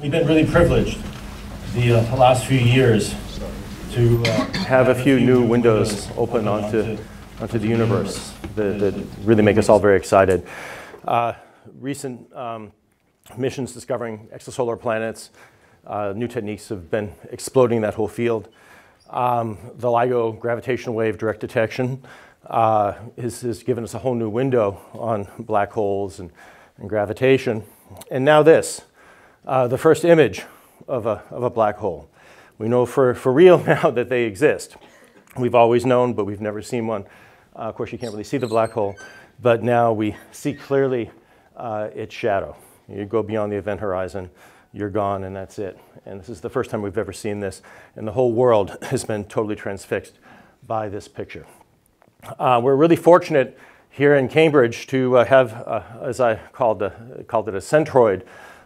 We've been really privileged the last few years to have a few new windows open onto the universe that really make us all very excited. Recent missions discovering extrasolar planets, new techniques have been exploding that whole field. The LIGO gravitational wave direct detection has given us a whole new window on black holes and gravitation. And now this, the first image of a black hole. We know for real now that they exist. We've always known, but we've never seen one. Of course, you can't really see the black hole, but now we see clearly its shadow. You go beyond the event horizon, you're gone, and that's it. And this is the first time we've ever seen this, and the whole world has been totally transfixed by this picture. We're really fortunate here in Cambridge to have, as I called it, a centroid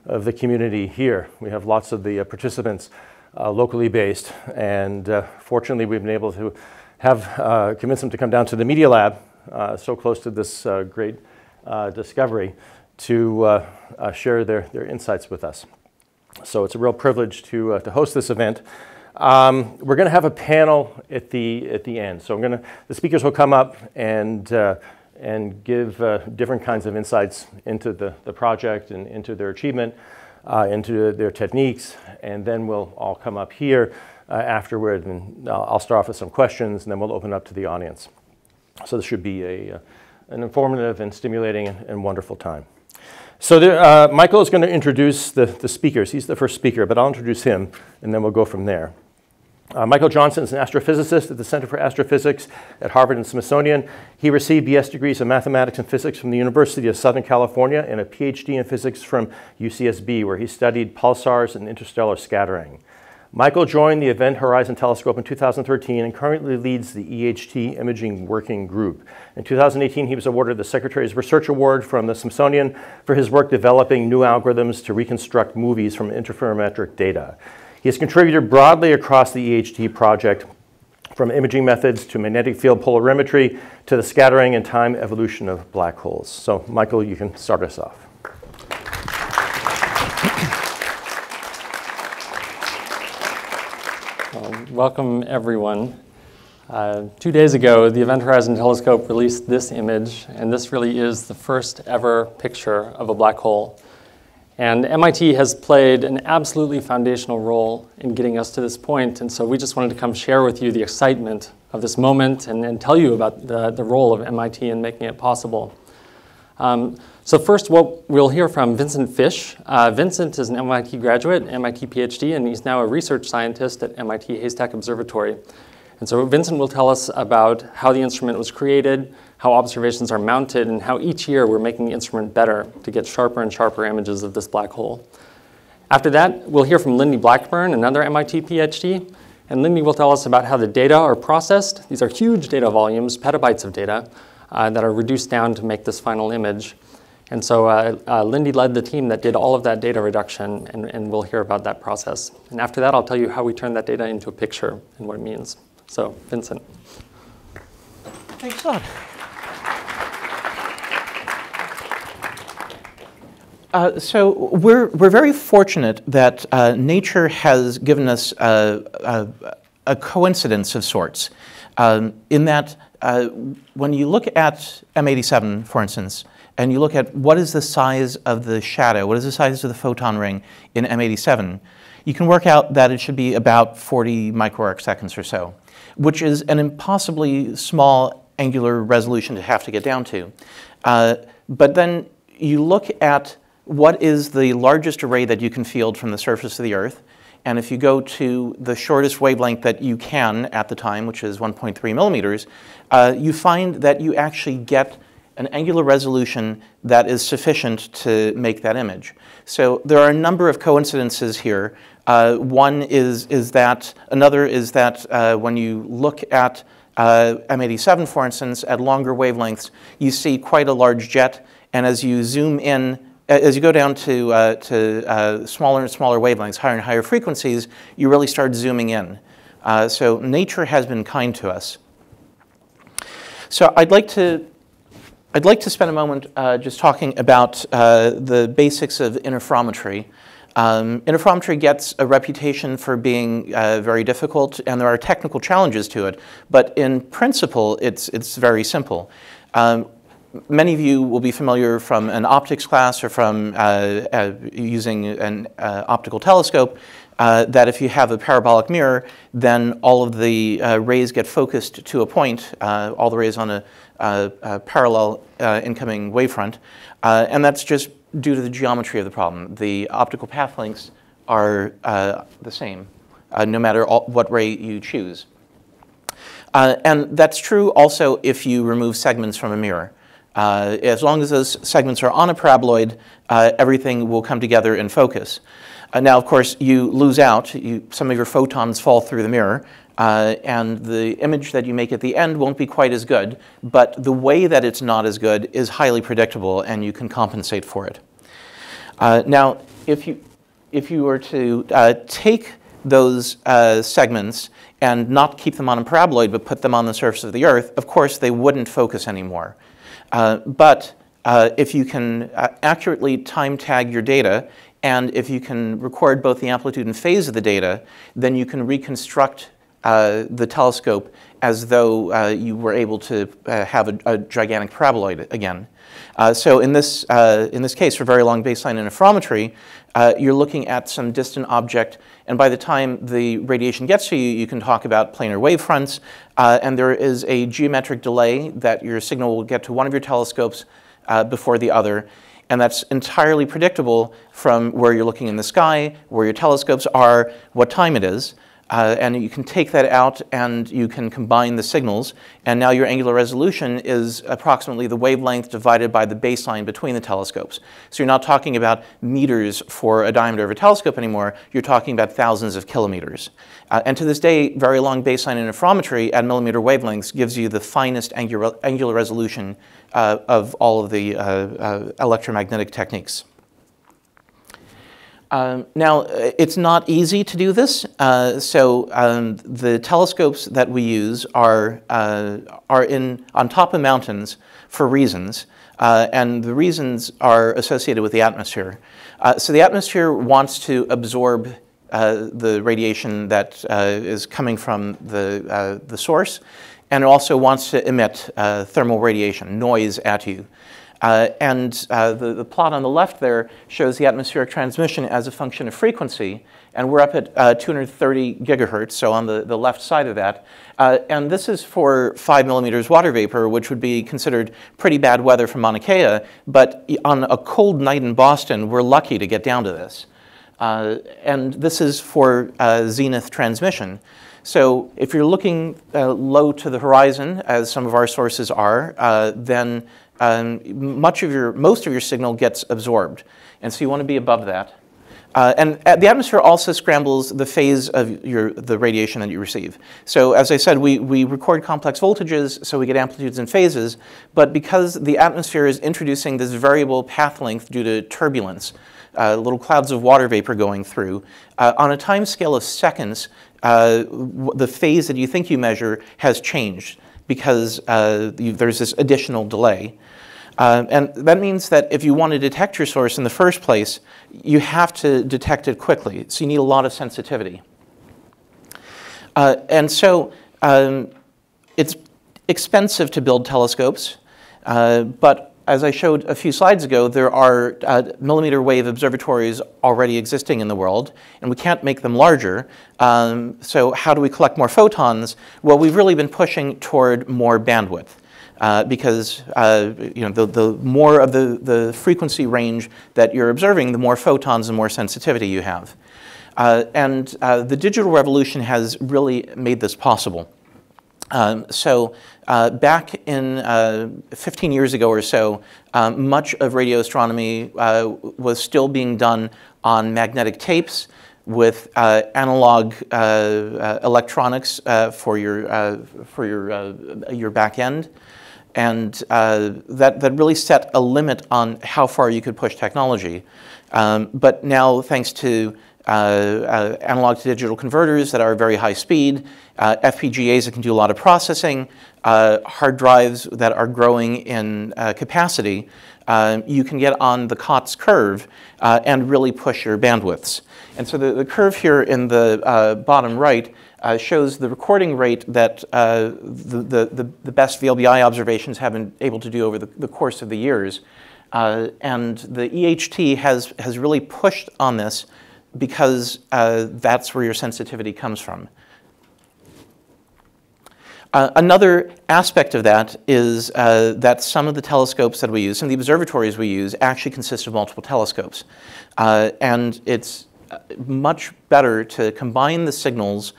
of the community here. We have lots of the participants locally based, and fortunately we've been able to have convince them to come down to the Media Lab, so close to this great discovery, to share their insights with us. So it's a real privilege to host this event. We're going to have a panel at the end. So the speakers will come up and give different kinds of insights into the project and into their achievement, into their techniques, and then we'll all come up here afterward, and I'll start off with some questions, and then we'll open up to the audience. So this should be an informative and stimulating and wonderful time. So Michael is going to introduce the speakers. He's the first speaker, but I'll introduce him, and then we'll go from there. Michael Johnson is an astrophysicist at the Center for Astrophysics at Harvard and Smithsonian. He received BS degrees in mathematics and physics from the University of Southern California and a PhD in physics from UCSB, where he studied pulsars and interstellar scattering. Michael joined the Event Horizon Telescope in 2013 and currently leads the EHT Imaging Working Group. In 2018, he was awarded the Secretary's Research Award from the Smithsonian for his work developing new algorithms to reconstruct movies from interferometric data. He has contributed broadly across the EHT project, from imaging methods to magnetic field polarimetry to the scattering and time evolution of black holes. So, Michael, you can start us off. Welcome, everyone. 2 days ago, the Event Horizon Telescope released this image, and this really is the first ever picture of a black hole. And MIT has played an absolutely foundational role in getting us to this point, and so we just wanted to come share with you the excitement of this moment and tell you about the role of MIT in making it possible. So first, we'll hear from Vincent Fish. Vincent is an MIT graduate, MIT PhD, and he's now a research scientist at MIT Haystack Observatory. And so Vincent will tell us about how the instrument was created, how observations are mounted, and how each year we're making the instrument better to get sharper and sharper images of this black hole. After that, we'll hear from Lindy Blackburn, another MIT PhD, and Lindy will tell us about how the data are processed. These are huge data volumes, petabytes of data, that are reduced down to make this final image. And so Lindy led the team that did all of that data reduction, and we'll hear about that process. And after that, I'll tell you how we turn that data into a picture and what it means. So, Vincent. Thanks a lot. So we're very fortunate that nature has given us a coincidence of sorts, in that when you look at M87, for instance, and you look at what is the size of the shadow, what is the size of the photon ring in M87, you can work out that it should be about 40 microarc seconds or so, which is an impossibly small angular resolution to have to get down to. But then you look at what is the largest array that you can field from the surface of the Earth, and if you go to the shortest wavelength that you can at the time, which is 1.3 millimeters, you find that you actually get an angular resolution that is sufficient to make that image. So there are a number of coincidences here. One is that, another is that when you look at M87, for instance, at longer wavelengths, you see quite a large jet, and as you zoom in, as you go down to smaller and smaller wavelengths, higher and higher frequencies, you really start zooming in. So nature has been kind to us. So I'd like to spend a moment just talking about the basics of interferometry. Interferometry gets a reputation for being very difficult, and there are technical challenges to it. But in principle, it's very simple. Many of you will be familiar from an optics class or from using an optical telescope that if you have a parabolic mirror, then all of the rays get focused to a point, all the rays on a parallel incoming wavefront. And that's just due to the geometry of the problem. The optical path lengths are the same, no matter what ray you choose. And that's true also if you remove segments from a mirror. As long as those segments are on a paraboloid, everything will come together in focus. Now, of course, you lose out. Some of your photons fall through the mirror, and the image that you make at the end won't be quite as good, but the way that it's not as good is highly predictable, and you can compensate for it. Now, if you were to take those segments and not keep them on a paraboloid, but put them on the surface of the Earth, of course, they wouldn't focus anymore. But if you can accurately time tag your data, and if you can record both the amplitude and phase of the data, then you can reconstruct the telescope as though you were able to have a gigantic paraboloid again. So in this case, for very long baseline interferometry, you're looking at some distant object, and by the time the radiation gets to you, you can talk about planar wavefronts, and there is a geometric delay that your signal will get to one of your telescopes before the other. And that's entirely predictable from where you're looking in the sky, where your telescopes are, what time it is. And you can take that out and you can combine the signals. And now your angular resolution is approximately the wavelength divided by the baseline between the telescopes. So you're not talking about meters for a diameter of a telescope anymore. You're talking about thousands of kilometers. And to this day, very long baseline interferometry at millimeter wavelengths gives you the finest angular resolution of all of the electromagnetic techniques. Now, it's not easy to do this. The telescopes that we use are on top of mountains for reasons, and the reasons are associated with the atmosphere. So the atmosphere wants to absorb the radiation that is coming from the source, and it also wants to emit thermal radiation, noise at you. The plot on the left there shows the atmospheric transmission as a function of frequency, and we're up at 230 gigahertz, so on the left side of that. And this is for 5 millimeters water vapor, which would be considered pretty bad weather for Mauna Kea, but on a cold night in Boston, we're lucky to get down to this. And this is for zenith transmission. So if you're looking low to the horizon, as some of our sources are, then most of your signal gets absorbed. And so you want to be above that. And the atmosphere also scrambles the phase of the radiation that you receive. So as I said, we record complex voltages, so we get amplitudes and phases. But because the atmosphere is introducing this variable path length due to turbulence, little clouds of water vapor going through, on a time scale of seconds, the phase that you think you measure has changed because there's this additional delay. And that means that if you want to detect your source in the first place, you have to detect it quickly. So you need a lot of sensitivity. And so it's expensive to build telescopes, but as I showed a few slides ago, there are millimeter wave observatories already existing in the world, and we can't make them larger. So how do we collect more photons? Well, we've really been pushing toward more bandwidth. Because the more of the frequency range that you're observing, the more photons and more sensitivity you have. And the digital revolution has really made this possible. Back in 15 years ago or so, much of radio astronomy was still being done on magnetic tapes with analog electronics for your back end. And that really set a limit on how far you could push technology. But now, thanks to analog to digital converters that are very high speed, FPGAs that can do a lot of processing, hard drives that are growing in capacity, you can get on the COTS curve and really push your bandwidths. And so the curve here in the bottom right shows the recording rate that the best VLBI observations have been able to do over the course of the years. And the EHT has really pushed on this because that's where your sensitivity comes from. Another aspect of that is that some of the telescopes that we use, some of the observatories we use, actually consist of multiple telescopes. And it's much better to combine the signals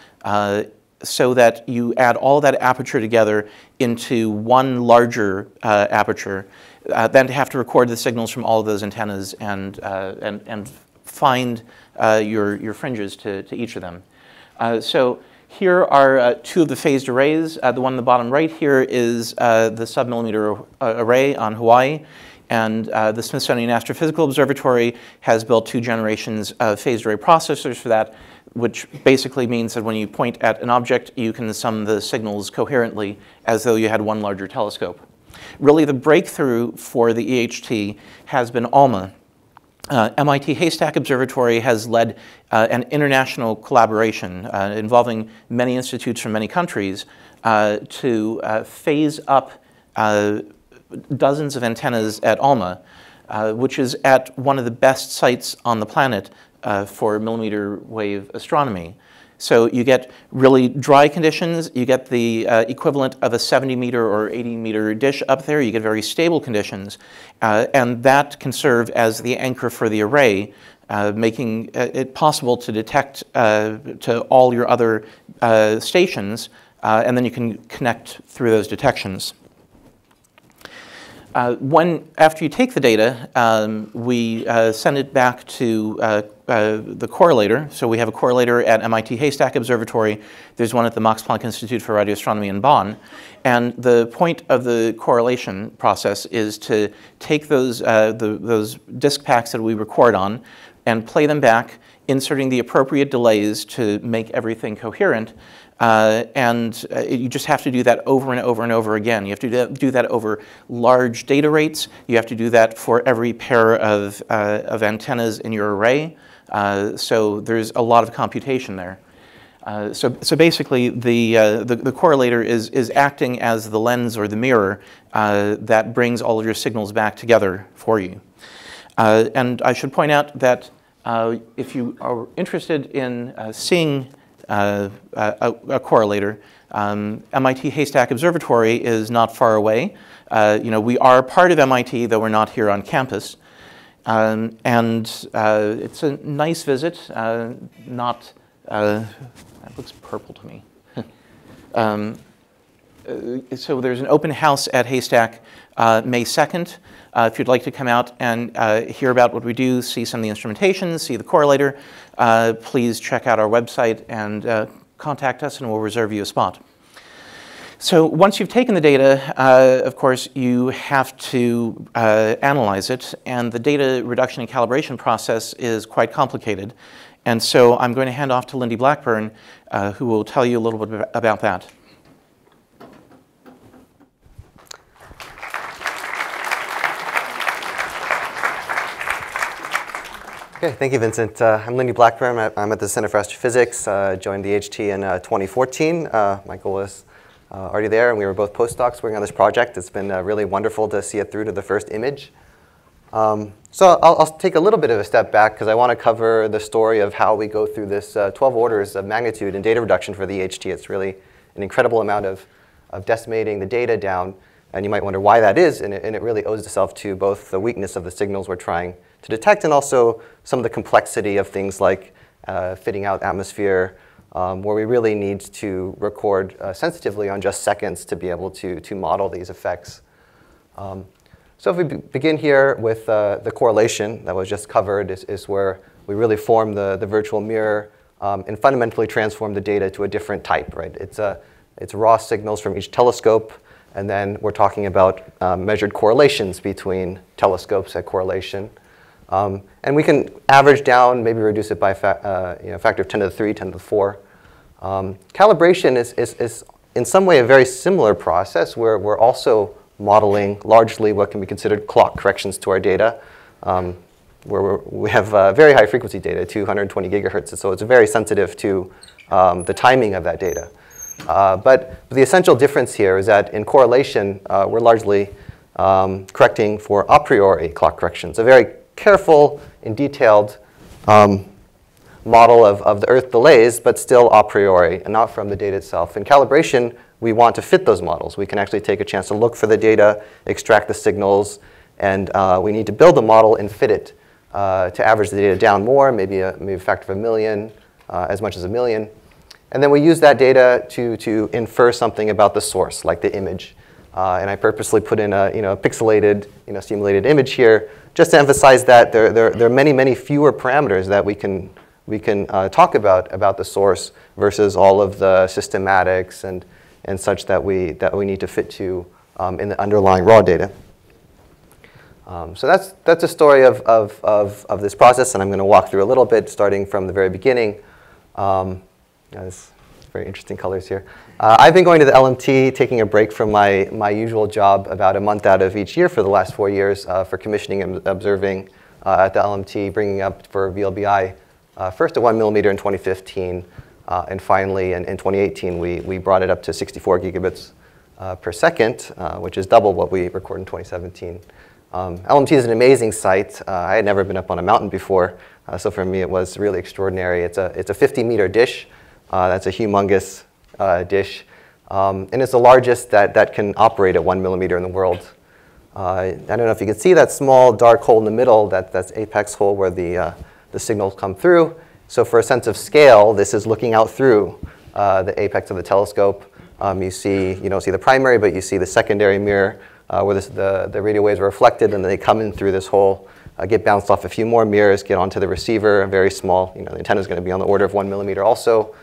so that you add all that aperture together into one larger aperture than to have to record the signals from all of those antennas and find your fringes to each of them. So here are two of the phased arrays. The one in the bottom right here is the sub-millimeter array on Hawaii. And the Smithsonian Astrophysical Observatory has built 2 generations of phased array processors for that, which basically means that when you point at an object, you can sum the signals coherently as though you had one larger telescope. Really, the breakthrough for the EHT has been ALMA. MIT Haystack Observatory has led an international collaboration involving many institutes from many countries to phase up dozens of antennas at ALMA, which is at one of the best sites on the planet for millimeter wave astronomy. So you get really dry conditions, you get the equivalent of a 70-meter or 80-meter dish up there, you get very stable conditions, and that can serve as the anchor for the array, making it possible to detect to all your other stations, and then you can connect through those detections. After you take the data, we send it back to the correlator. So we have a correlator at MIT Haystack Observatory. There's one at the Max Planck Institute for Radio Astronomy in Bonn. And the point of the correlation process is to take those disk packs that we record on and play them back, inserting the appropriate delays to make everything coherent. You just have to do that over and over and over again. You have to do that over large data rates. You have to do that for every pair of antennas in your array. So there's a lot of computation there. So basically, the correlator is acting as the lens or the mirror that brings all of your signals back together for you. And I should point out that if you are interested in seeing a correlator, MIT Haystack Observatory is not far away. We are part of MIT, though we're not here on campus. It's a nice visit, that looks purple to me. So there's an open house at Haystack May 2nd. If you'd like to come out and hear about what we do, see some of the instrumentation, see the correlator, please check out our website and contact us and we'll reserve you a spot. So once you've taken the data, of course, you have to analyze it, and the data reduction and calibration process is quite complicated. And so I'm going to hand off to Lindy Black, who will tell you a little bit about that. Okay, thank you, Vincent. I'm Lindy Black. I'm at the Center for Astrophysics. Joined the HT in 2014. Michael was already there, and we were both postdocs working on this project. It's been really wonderful to see it through to the first image. So I'll take a little bit of a step back because I want to cover the story of how we go through this 12 orders of magnitude in data reduction for the HT. It's really an incredible amount of decimating the data down, and you might wonder why that is, and it really owes itself to both the weakness of the signals we're trying to detect and also some of the complexity of things like fitting out atmosphere, where we really need to record sensitively on just seconds to be able to model these effects. So if we begin here with the correlation that was just covered is where we really form the virtual mirror and fundamentally transform the data to a different type, right? It's raw signals from each telescope, and then we're talking about measured correlations between telescopes at correlation. And we can average down, maybe reduce it by a factor of 10 to the 3, 10 to the 4. Calibration is in some way a very similar process where we're also modeling largely what can be considered clock corrections to our data, where we have very high frequency data, 220 gigahertz, so it's very sensitive to the timing of that data. But the essential difference here is that in correlation, we're largely correcting for a priori clock corrections, a very careful and detailed model of the Earth delays, but still a priori and not from the data itself. In calibration, we want to fit those models. We can actually take a chance to look for the data, extract the signals, and we need to build a model and fit it to average the data down more, maybe a factor of 1 million, as much as 1 million. And then we use that data to infer something about the source, like the image. And I purposely put in a pixelated, simulated image here, just to emphasize that there are many, many fewer parameters that we can talk about the source versus all of the systematics and such that we need to fit to in the underlying raw data. So that's a story of this process, and I'm going to walk through a little bit, starting from the very beginning. There's very interesting colors here. I've been going to the LMT, taking a break from my usual job about a month out of each year for the last 4 years for commissioning and observing at the LMT, bringing up for VLBI first at 1 millimeter in 2015, and finally in 2018 we brought it up to 64 gigabits per second, which is double what we recorded in 2017. LMT is an amazing site. I had never been up on a mountain before, so for me it was really extraordinary. It's a 50-meter dish. That's a humongous dish, and it's the largest that can operate at 1 millimeter in the world. I don't know if you can see that small dark hole in the middle. That's apex hole where the signals come through. So for a sense of scale, this is looking out through the apex of the telescope. You don't see the primary, but you see the secondary mirror where the radio waves are reflected, and they come in through this hole, get bounced off a few more mirrors, get onto the receiver, very small. The antenna is going to be on the order of 1 millimeter also.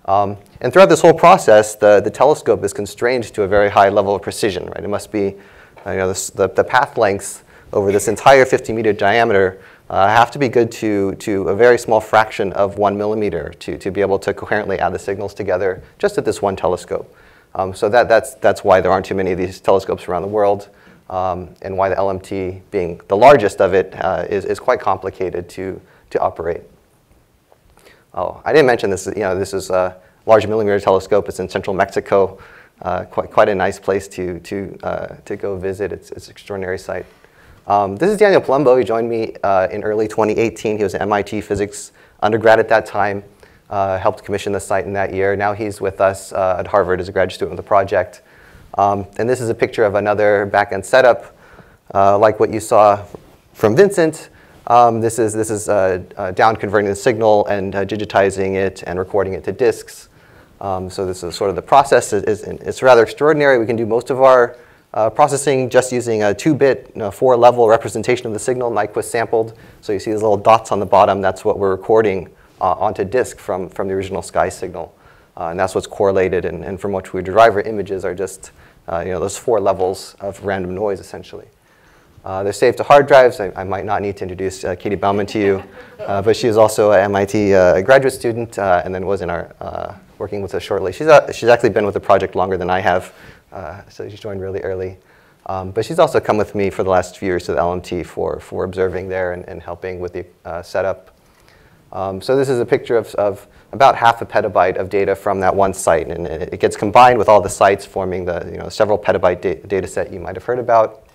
And throughout this whole process, the telescope is constrained to a very high level of precision. Right? It must be, the path lengths over this entire 50-meter diameter have to be good to a very small fraction of 1 millimeter to be able to coherently add the signals together just at this one telescope. So that's why there aren't too many of these telescopes around the world, and why the LMT, being the largest of it, is quite complicated to operate. Oh, I didn't mention this. This is a large millimeter telescope. It's in central Mexico. Quite a nice place to go visit. It's an extraordinary site. This is Daniel Palumbo. He joined me in early 2018. He was an MIT physics undergrad at that time. Helped commission the site in that year. Now he's with us at Harvard as a graduate student with the project. And this is a picture of another back-end setup, like what you saw from Vincent. This is down converting the signal and digitizing it and recording it to disks. So this is sort of the process. It's rather extraordinary. We can do most of our processing just using a 2-bit, 4-level representation of the signal, Nyquist sampled. So you see these little dots on the bottom. That's what we're recording onto disk from the original sky signal. And that's what's correlated, and from which we derive our images are just those 4 levels of random noise, essentially. They're saved to hard drives. I might not need to introduce Katie Bauman to you, but she is also an MIT graduate student, and then was in our working with us shortly. She's actually been with the project longer than I have, so she joined really early. But she's also come with me for the last few years to the LMT for observing there and helping with the setup. So this is a picture of about half a petabyte of data from that one site, and it gets combined with all the sites, forming the several petabyte data set you might have heard about.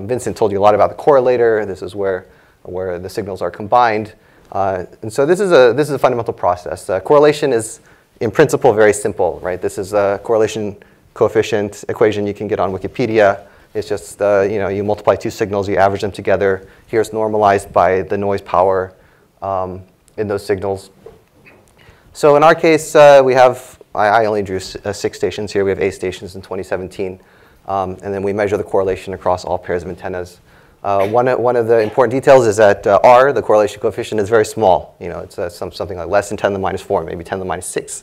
Vincent told you a lot about the correlator. This is where the signals are combined, and so this is a fundamental process. Correlation is, in principle, very simple, right? This is a correlation coefficient equation you can get on Wikipedia. It's just you multiply 2 signals, you average them together. Here it's normalized by the noise power in those signals. So in our case, we have, I only drew 6 stations here. We have 8 stations in 2017. And then we measure the correlation across all pairs of antennas. One of the important details is that R, the correlation coefficient, is very small. It's something like less than 10 to the minus 4, maybe 10 to the minus 6.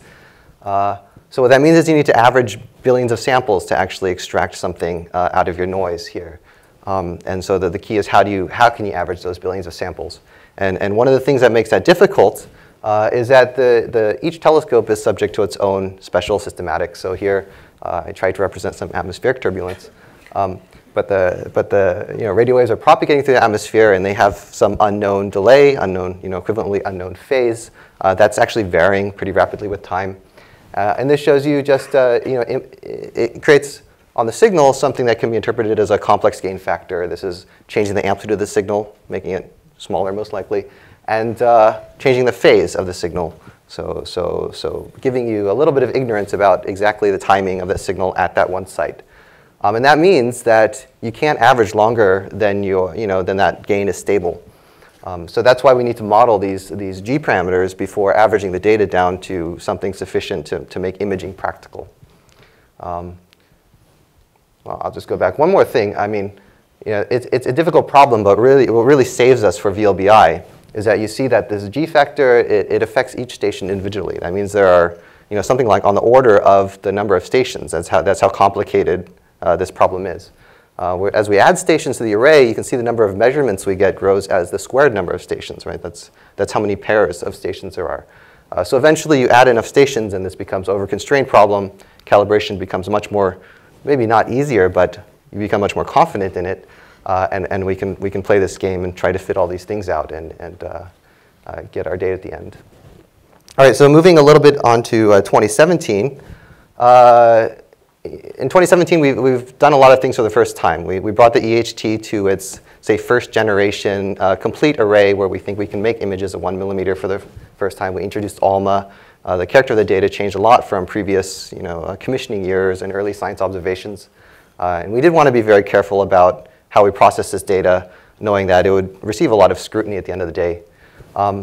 So what that means is you need to average billions of samples to actually extract something out of your noise here. And so the key is how can you average those billions of samples? And one of the things that makes that difficult is that each telescope is subject to its own special systematics. So here I tried to represent some atmospheric turbulence. But the radio waves are propagating through the atmosphere, and they have some unknown delay, equivalently unknown phase that's actually varying pretty rapidly with time. And this shows you just it creates on the signal something that can be interpreted as a complex gain factor. This is changing the amplitude of the signal, making it smaller most likely, and changing the phase of the signal. So giving you a little bit of ignorance about exactly the timing of the signal at that one site. And that means that you can't average longer than than that gain is stable. So that's why we need to model these G parameters before averaging the data down to something sufficient to make imaging practical. Well, I'll just go back. One more thing. I mean, it's a difficult problem, but really, what really saves us for VLBI is that you see that this G factor, it affects each station individually. That means there are something like on the order of the number of stations. That's how complicated this problem is. As we add stations to the array, you can see the number of measurements we get grows as the squared number of stations, right? That's how many pairs of stations there are. So eventually you add enough stations and this becomes an over-constrained problem. Calibration becomes much more, maybe not easier, but you become much more confident in it. And we can play this game and try to fit all these things out and get our data at the end. All right, so moving a little bit on to 2017. In 2017, we've done a lot of things for the first time. We brought the EHT to its, say, first generation complete array where we think we can make images of 1 millimeter for the first time. We introduced ALMA. The character of the data changed a lot from previous commissioning years and early science observations. And we did want to be very careful about how we process this data, knowing that it would receive a lot of scrutiny at the end of the day.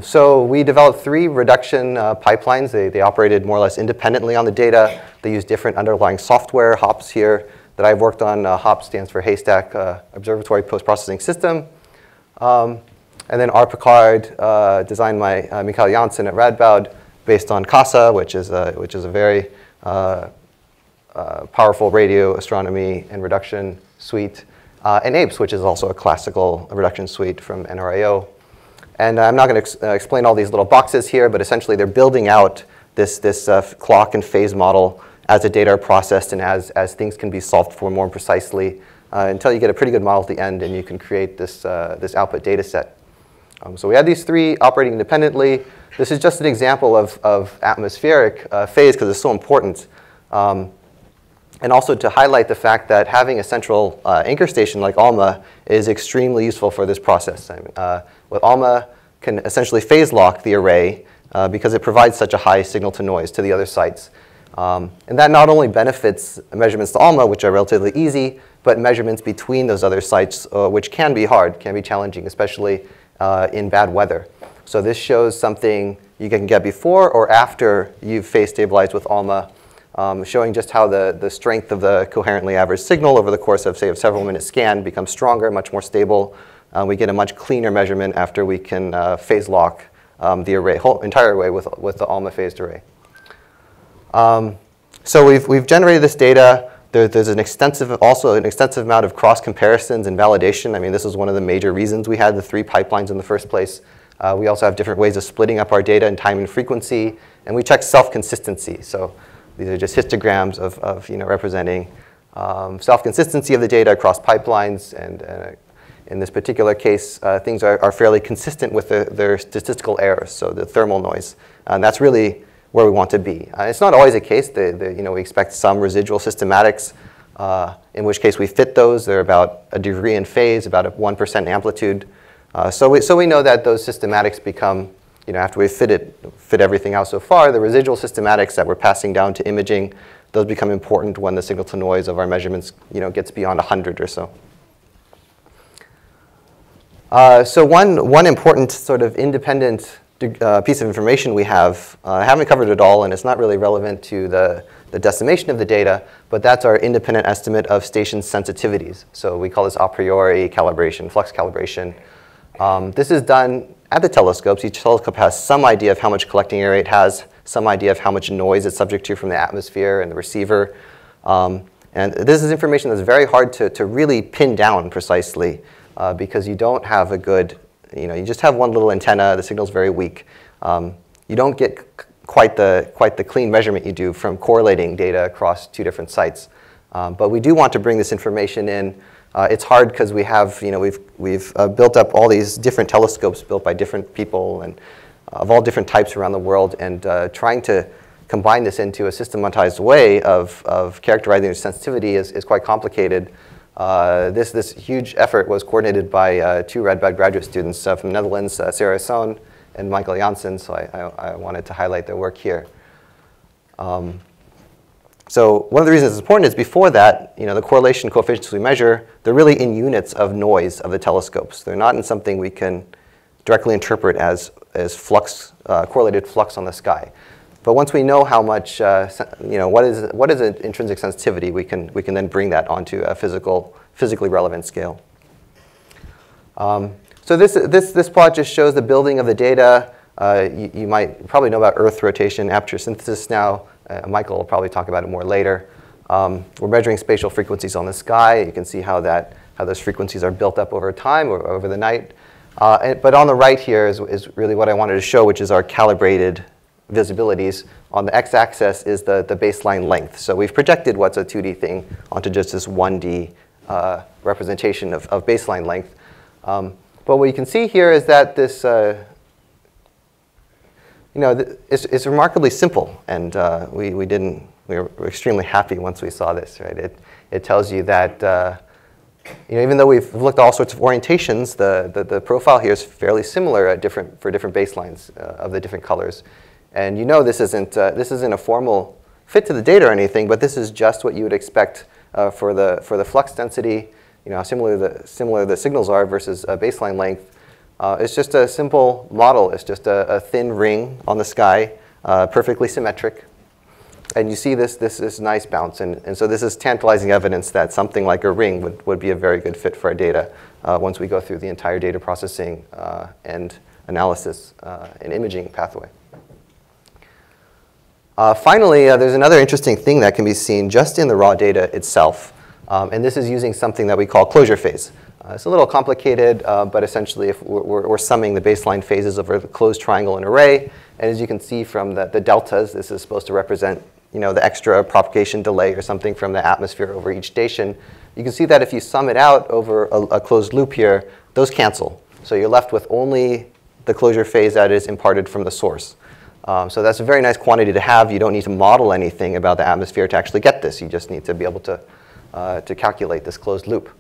So we developed 3 reduction pipelines. They operated more or less independently on the data. They used different underlying software, HOPS here, that I've worked on. HOPS stands for Haystack Observatory Post-Processing System. And then RPicard, designed by Mikael Janssen at Radboud, based on CASA, which is a very powerful radio astronomy and reduction suite, and APES, which is also a classical reduction suite from NRAO. And I'm not going to explain all these little boxes here, but essentially they're building out this clock and phase model as the data are processed and as things can be solved for more precisely until you get a pretty good model at the end and you can create this output data set. So we had these 3 operating independently. This is just an example of atmospheric phase because it's so important. And also to highlight the fact that having a central anchor station like ALMA is extremely useful for this process. With ALMA can essentially phase lock the array because it provides such a high signal to noise to the other sites. And that not only benefits measurements to ALMA, which are relatively easy, but measurements between those other sites, which can be hard, can be challenging, especially in bad weather. So this shows something you can get before or after you've phase stabilized with ALMA, showing just how the strength of the coherently averaged signal over the course of, say, a several-minute scan becomes stronger, much more stable. We get a much cleaner measurement after we can phase lock the array, entire array with the ALMA phased array. So we've generated this data. There's also an extensive amount of cross comparisons and validation. I mean, this is one of the major reasons we had the 3 pipelines in the first place. We also have different ways of splitting up our data in time and frequency, and we check self-consistency. So these are just histograms of representing self-consistency of the data across pipelines, and in this particular case, things are fairly consistent with their statistical errors, so the thermal noise. And that's really where we want to be. It's not always the case. We expect some residual systematics, in which case we fit those. They're about a degree in phase, about a 1% amplitude. So we know that those systematics become, after we fit everything out so far, the residual systematics that we're passing down to imaging, those become important when the signal to noise of our measurements, gets beyond 100 or so. So one important sort of independent piece of information we have, I haven't covered it all, and it's not really relevant to the decimation of the data, but that's our independent estimate of station sensitivities. So we call this a priori calibration, flux calibration. This is done at the telescopes. Each telescope has some idea of how much collecting area it has, some idea of how much noise it's subject to from the atmosphere and the receiver. And this is information that's very hard to really pin down precisely because you don't have a good, you just have one little antenna, the signal's very weak. You don't get quite the clean measurement you do from correlating data across two different sites. But we do want to bring this information in. It's hard because we have, we've built up all these different telescopes built by different people and of all different types around the world, and trying to combine this into a systematized way of characterizing their sensitivity is quite complicated. This huge effort was coordinated by two Radboud graduate students from the Netherlands, Sarah Sohn and Michael Janssen, so I wanted to highlight their work here. So one of the reasons it's important is before that, the correlation coefficients we measure, they're really in units of noise of the telescopes. They're not in something we can directly interpret as flux, correlated flux on the sky. But once we know how much, what is an intrinsic sensitivity, we can then bring that onto a physically relevant scale. So this plot just shows the building of the data. You might probably know about Earth rotation, aperture synthesis now. Michael will probably talk about it more later. We're measuring spatial frequencies on the sky. You can see how those frequencies are built up over time or over the night. But on the right here is really what I wanted to show, which is our calibrated visibilities. On the x-axis is the baseline length. So we've projected what's a 2D thing onto just this 1D representation of baseline length. But what you can see here is that this, it's remarkably simple, and we were extremely happy once we saw this. Right? It tells you that even though we've looked at all sorts of orientations, the profile here is fairly similar for different baselines of the different colors. And this isn't a formal fit to the data or anything, but this is just what you would expect for the flux density. How similar the signals are versus a baseline length. It's just a simple model. It's just a thin ring on the sky, perfectly symmetric. And you see this nice bounce. And so this is tantalizing evidence that something like a ring would be a very good fit for our data once we go through the entire data processing and analysis and imaging pathway. Finally, there's another interesting thing that can be seen just in the raw data itself. And this is using something that we call closure phase. It's a little complicated, but essentially if we're summing the baseline phases of a closed triangle and array. And as you can see from the deltas, this is supposed to represent the extra propagation delay or something from the atmosphere over each station. You can see that if you sum it out over a closed loop here, those cancel. So you're left with only the closure phase that is imparted from the source. So that's a very nice quantity to have. You don't need to model anything about the atmosphere to actually get this. You just need to be able to calculate this closed loop.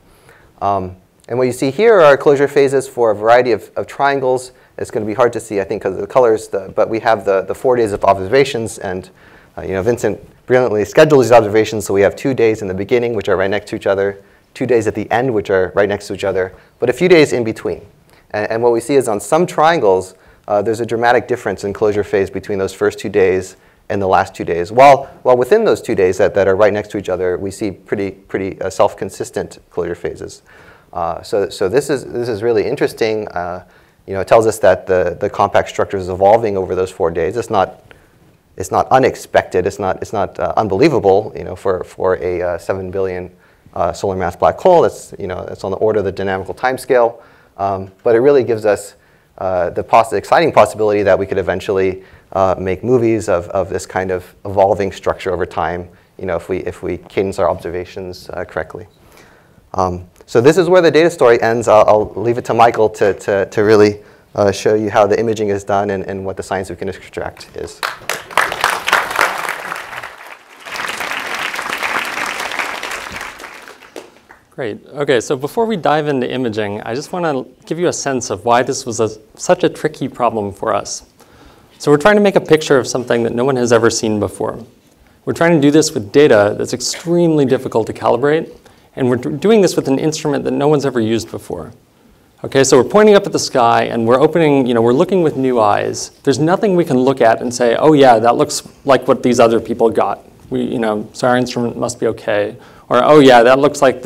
And what you see here are closure phases for a variety of triangles. It's going to be hard to see, I think, because of the colors, but we have the 4 days of observations, and Vincent brilliantly scheduled these observations, so we have 2 days in the beginning, which are right next to each other, 2 days at the end, which are right next to each other, but a few days in between. And what we see is on some triangles, there's a dramatic difference in closure phase between those first 2 days and the last 2 days. While within those 2 days that are right next to each other, we see pretty self-consistent closure phases. So this is really interesting. It tells us that the compact structure is evolving over those 4 days. It's not unexpected. It's not unbelievable. For a 7 billion solar mass black hole, it's on the order of the dynamical timescale. But it really gives us the exciting possibility that we could eventually make movies of this kind of evolving structure over time. If we cadence our observations correctly. So this is where the data story ends. I'll leave it to Michael to really show you how the imaging is done and what the science we can extract is. Great. OK, so before we dive into imaging, I just want to give you a sense of why this was such a tricky problem for us. So we're trying to make a picture of something that no one has ever seen before. We're trying to do this with data that's extremely difficult to calibrate. And we're doing this with an instrument that no one's ever used before. Okay, so we're pointing up at the sky, and we're we're looking with new eyes. There's nothing we can look at and say, oh yeah, that looks like what these other people got. So our instrument must be okay. Or, oh yeah, that looks like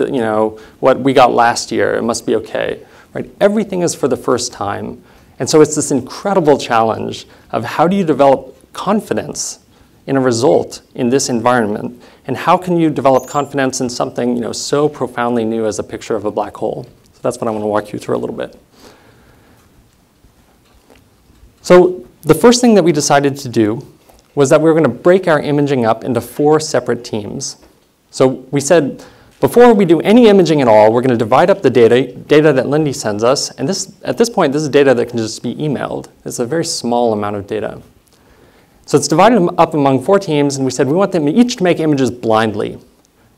what we got last year. It must be okay. Right? Everything is for the first time. And so it's this incredible challenge of how do you develop confidence in a result in this environment? And how can you develop confidence in something so profoundly new as a picture of a black hole? So that's what I want to walk you through a little bit. So the first thing that we decided to do was that we were going to break our imaging up into 4 separate teams. So we said, before we do any imaging at all, we're going to divide up the data that Lindy sends us. And at this point, this is data that can just be emailed. It's a very small amount of data. So it's divided up among 4 teams, and we said we want them each to make images blindly.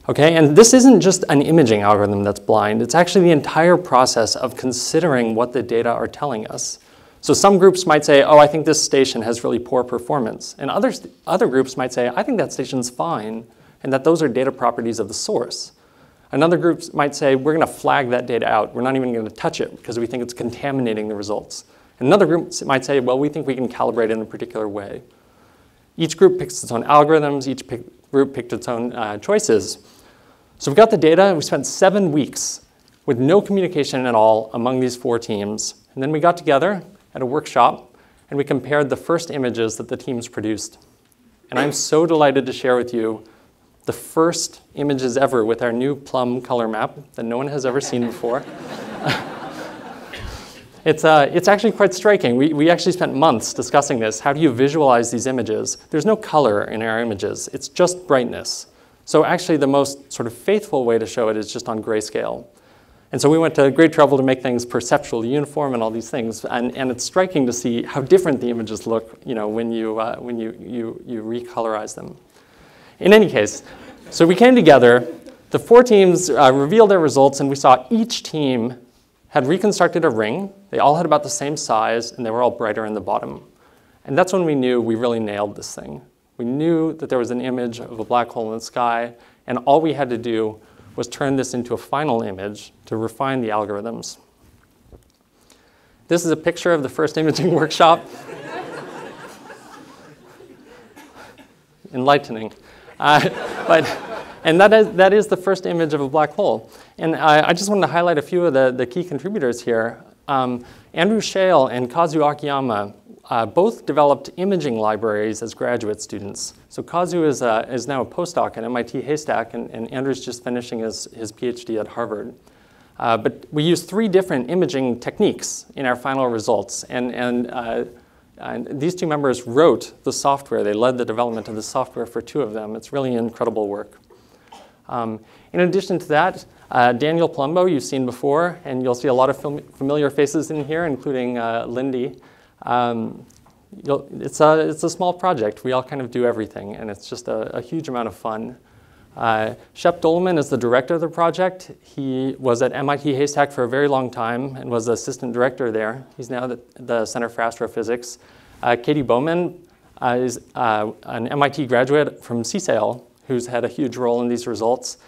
Okay, and this isn't just an imaging algorithm that's blind. It's actually the entire process of considering what the data are telling us. So some groups might say, oh, I think this station has really poor performance. And other groups might say, I think that station's fine, and that those are data properties of the source. Another group might say, we're going to flag that data out. We're not even going to touch it because we think it's contaminating the results. And another group might say, well, we think we can calibrate it in a particular way. Each group picks its own algorithms. Each group picked its own choices. So we got the data. We spent 7 weeks with no communication at all among these 4 teams. And then we got together at a workshop, and we compared the first images that the teams produced. And I'm so delighted to share with you the first images ever with our new plum color map that no one has ever seen before. It's actually quite striking. We actually spent months discussing this. How do you visualize these images? There's no color in our images. It's just brightness. So actually the most sort of faithful way to show it is just on grayscale. And so we went to great trouble to make things perceptually uniform and all these things. And it's striking to see how different the images look when you recolorize them. In any case, so we came together, the 4 teams revealed their results, and we saw each team had reconstructed a ring. They all had about the same size, and they were all brighter in the bottom. And that's when we knew we really nailed this thing. We knew that there was an image of a black hole in the sky, and all we had to do was turn this into a final image to refine the algorithms. This is a picture of the first imaging workshop. Enlightening. And that is the first image of a black hole. And I just wanted to highlight a few of the key contributors here. Andrew Shale and Kazu Akiyama both developed imaging libraries as graduate students. So Kazu is now a postdoc at MIT Haystack, and Andrew's just finishing his PhD at Harvard. But we used 3 different imaging techniques in our final results. And these 2 members wrote the software. They led the development of the software for 2 of them. It's really incredible work. In addition to that, Daniel Palumbo, you've seen before, and you'll see a lot of familiar faces in here, including Lindy. It's a small project. We all kind of do everything, and it's just a huge amount of fun. Shep Doleman is the director of the project. He was at MIT Haystack for a very long time and was the assistant director there. He's now at the Center for Astrophysics. Katie Bowman is an MIT graduate from CSAIL who's had a huge role in these results.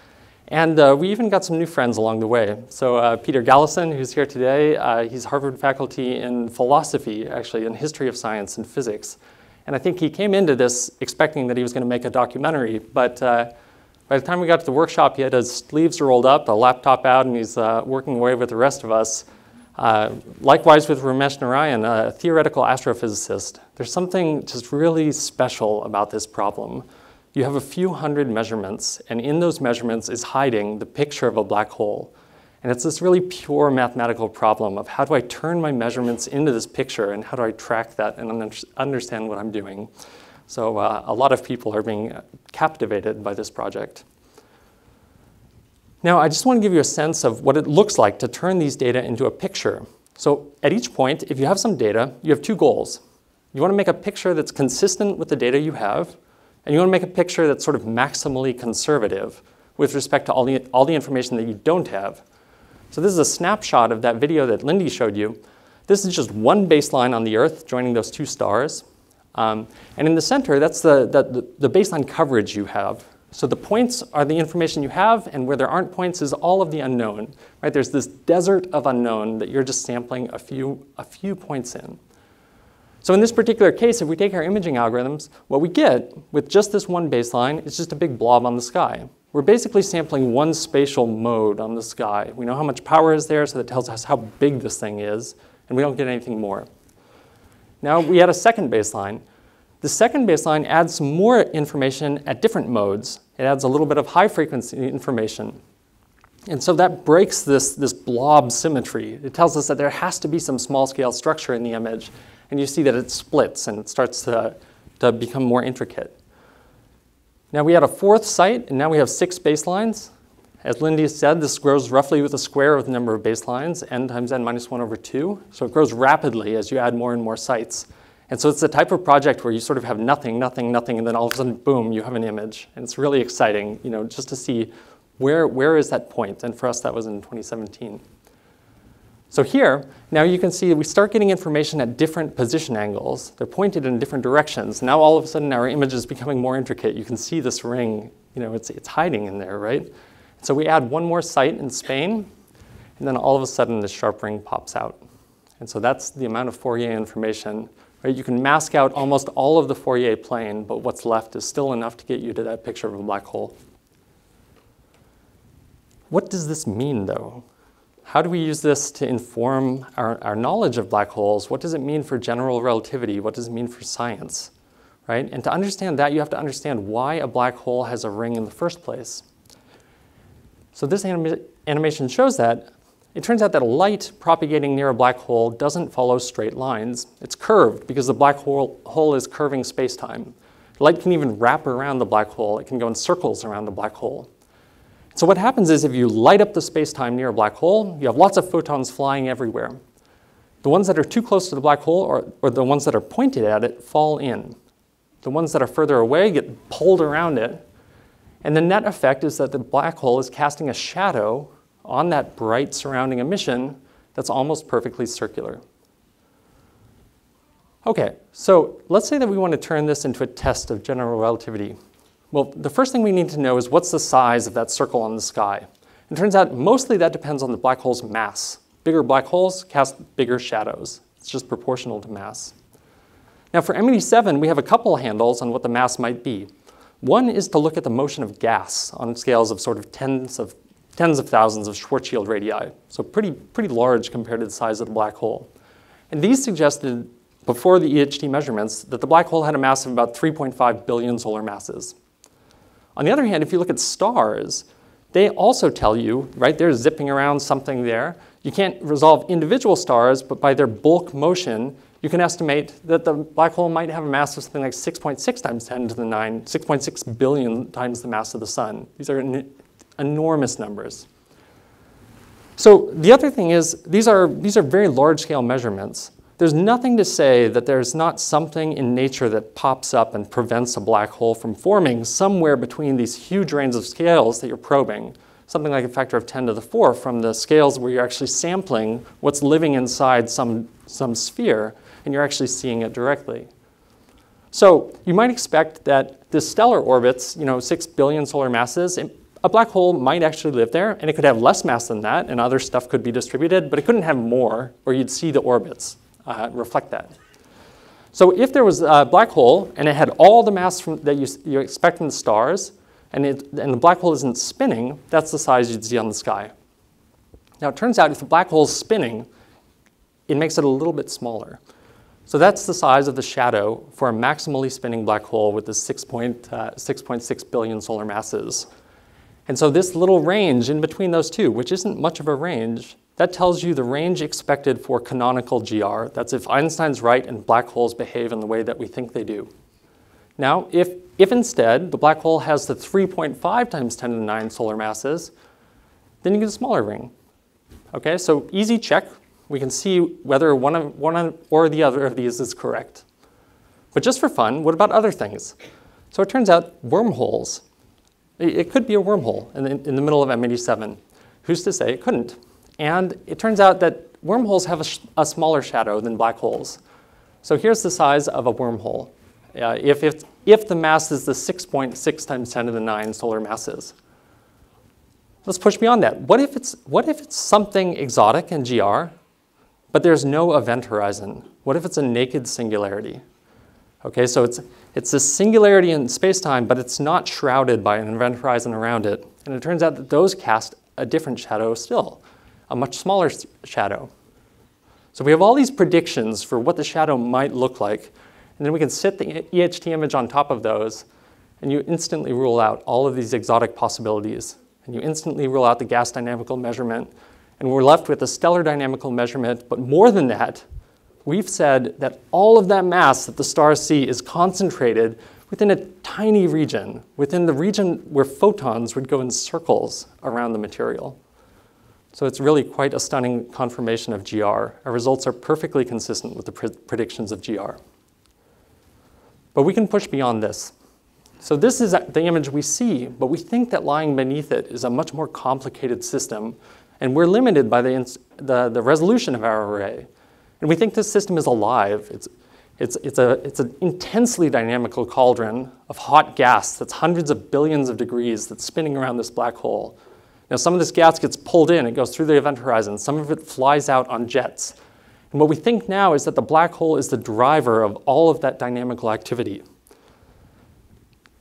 And we even got some new friends along the way. So Peter Gallison, who's here today, he's Harvard faculty in philosophy, actually, in history of science and physics. And I think he came into this expecting that he was going to make a documentary. But by the time we got to the workshop, he had his sleeves rolled up, a laptop out, and he's working away with the rest of us. Likewise with Ramesh Narayan, a theoretical astrophysicist. There's something just really special about this problem. You have a few hundred measurements, and in those measurements is hiding the picture of a black hole. And it's this really pure mathematical problem of how do I turn my measurements into this picture, and how do I track that and understand what I'm doing. So a lot of people are being captivated by this project. Now, I just want to give you a sense of what it looks like to turn these data into a picture. So at each point, if you have some data, you have 2 goals. You want to make a picture that's consistent with the data you have, and you want to make a picture that's sort of maximally conservative with respect to all the information that you don't have. So this is a snapshot of that video that Lindy showed you. This is just one baseline on the Earth joining those 2 stars. And in the center, that's the baseline coverage you have. So the points are the information you have, and where there aren't points is all of the unknown. Right? There's this desert of unknown that you're just sampling a few points in. So in this particular case, if we take our imaging algorithms, what we get with just this one baseline is just a big blob on the sky. We're basically sampling one spatial mode on the sky. We know how much power is there, so that tells us how big this thing is, and we don't get anything more. Now we add a second baseline. The second baseline adds some more information at different modes. It adds a little bit of high frequency information. And so that breaks this blob symmetry. It tells us that there has to be some small scale structure in the image. And you see that it splits and it starts to become more intricate. Now we had a fourth site, and now we have 6 baselines. As Lindy said, this grows roughly with the square of the number of baselines, n times n minus 1 over 2. So it grows rapidly as you add more and more sites. And so it's the type of project where you sort of have nothing, nothing, nothing, and then all of a sudden, boom, you have an image. And it's really exciting, just to see where is that point. And for us, that was in 2017. So here, now you can see we start getting information at different position angles. They're pointed in different directions. Now all of a sudden our image is becoming more intricate. You can see this ring, it's hiding in there, right? So we add one more site in Spain, and then all of a sudden this sharp ring pops out. And so that's the amount of Fourier information. Right? You can mask out almost all of the Fourier plane, but what's left is still enough to get you to that picture of a black hole. What does this mean, though? How do we use this to inform our knowledge of black holes? What does it mean for general relativity? What does it mean for science? Right? And to understand that, you have to understand why a black hole has a ring in the first place. So this animation shows that. It turns out that light propagating near a black hole doesn't follow straight lines. It's curved because the black hole is curving space-time. Light can even wrap around the black hole. It can go in circles around the black hole. So what happens is if you light up the space-time near a black hole, you have lots of photons flying everywhere. The ones that are too close to the black hole or the ones that are pointed at it fall in. The ones that are further away get pulled around it. And the net effect is that the black hole is casting a shadow on that bright surrounding emission that's almost perfectly circular. Okay, so let's say that we want to turn this into a test of general relativity. Well, the first thing we need to know is what's the size of that circle on the sky. It turns out mostly that depends on the black hole's mass. Bigger black holes cast bigger shadows. It's just proportional to mass. Now for M87, we have a couple handles on what the mass might be. One is to look at the motion of gas on scales of sort of tens of thousands of Schwarzschild radii, so pretty large compared to the size of the black hole. And these suggested, before the EHT measurements, that the black hole had a mass of about 3.5 billion solar masses. On the other hand, if you look at stars, they also tell you, right, they're zipping around something there. You can't resolve individual stars, but by their bulk motion, you can estimate that the black hole might have a mass of something like 6.6 times 10 to the 9, 6.6 billion times the mass of the sun. These are enormous numbers. So the other thing is, these are very large-scale measurements. There's nothing to say that there's not something in nature that pops up and prevents a black hole from forming somewhere between these huge range of scales that you're probing, something like a factor of 10 to the 4 from the scales where you're actually sampling what's living inside some sphere, and you're actually seeing it directly. So you might expect that the stellar orbits, 6 billion solar masses, a black hole might actually live there, and it could have less mass than that, and other stuff could be distributed, but it couldn't have more, or you'd see the orbits reflect that. So if there was a black hole, and it had all the mass that you expect from the stars, and the black hole isn't spinning, that's the size you'd see on the sky. Now it turns out if the black hole is spinning, it makes it a little bit smaller. So that's the size of the shadow for a maximally spinning black hole with the 6.6 billion solar masses. And so this little range in between those two, which isn't much of a range, that tells you the range expected for canonical GR. That's if Einstein's right and black holes behave in the way that we think they do. Now, if instead the black hole has the 3.5 times 10 to the 9 solar masses, then you get a smaller ring. Okay, so easy check. We can see whether one or the other of these is correct. But just for fun, what about other things? So it turns out wormholes. It could be a wormhole in the middle of M87. Who's to say it couldn't? And it turns out that wormholes have a smaller shadow than black holes. So here's the size of a wormhole. If the mass is the 6.6 times 10 to the 9 solar masses. Let's push beyond that. What if it's something exotic in GR, but there's no event horizon? What if it's a naked singularity? Okay, so it's a singularity in space-time, but it's not shrouded by an event horizon around it. And it turns out that those cast a different shadow still, a much smaller shadow. So we have all these predictions for what the shadow might look like. And then we can sit the EHT image on top of those, and you instantly rule out all of these exotic possibilities. And you instantly rule out the gas dynamical measurement. And we're left with a stellar dynamical measurement. But more than that, we've said that all of that mass that the stars see is concentrated within a tiny region, within the region where photons would go in circles around the material. So it's really quite a stunning confirmation of GR. Our results are perfectly consistent with the predictions of GR. But we can push beyond this. So this is the image we see, but we think that lying beneath it is a much more complicated system, and we're limited by the resolution of our array. And we think this system is alive. It's an intensely dynamical cauldron of hot gas that's hundreds of billions of degrees that's spinning around this black hole. Now, some of this gas gets pulled in, it goes through the event horizon. Some of it flies out on jets. And what we think now is that the black hole is the driver of all of that dynamical activity.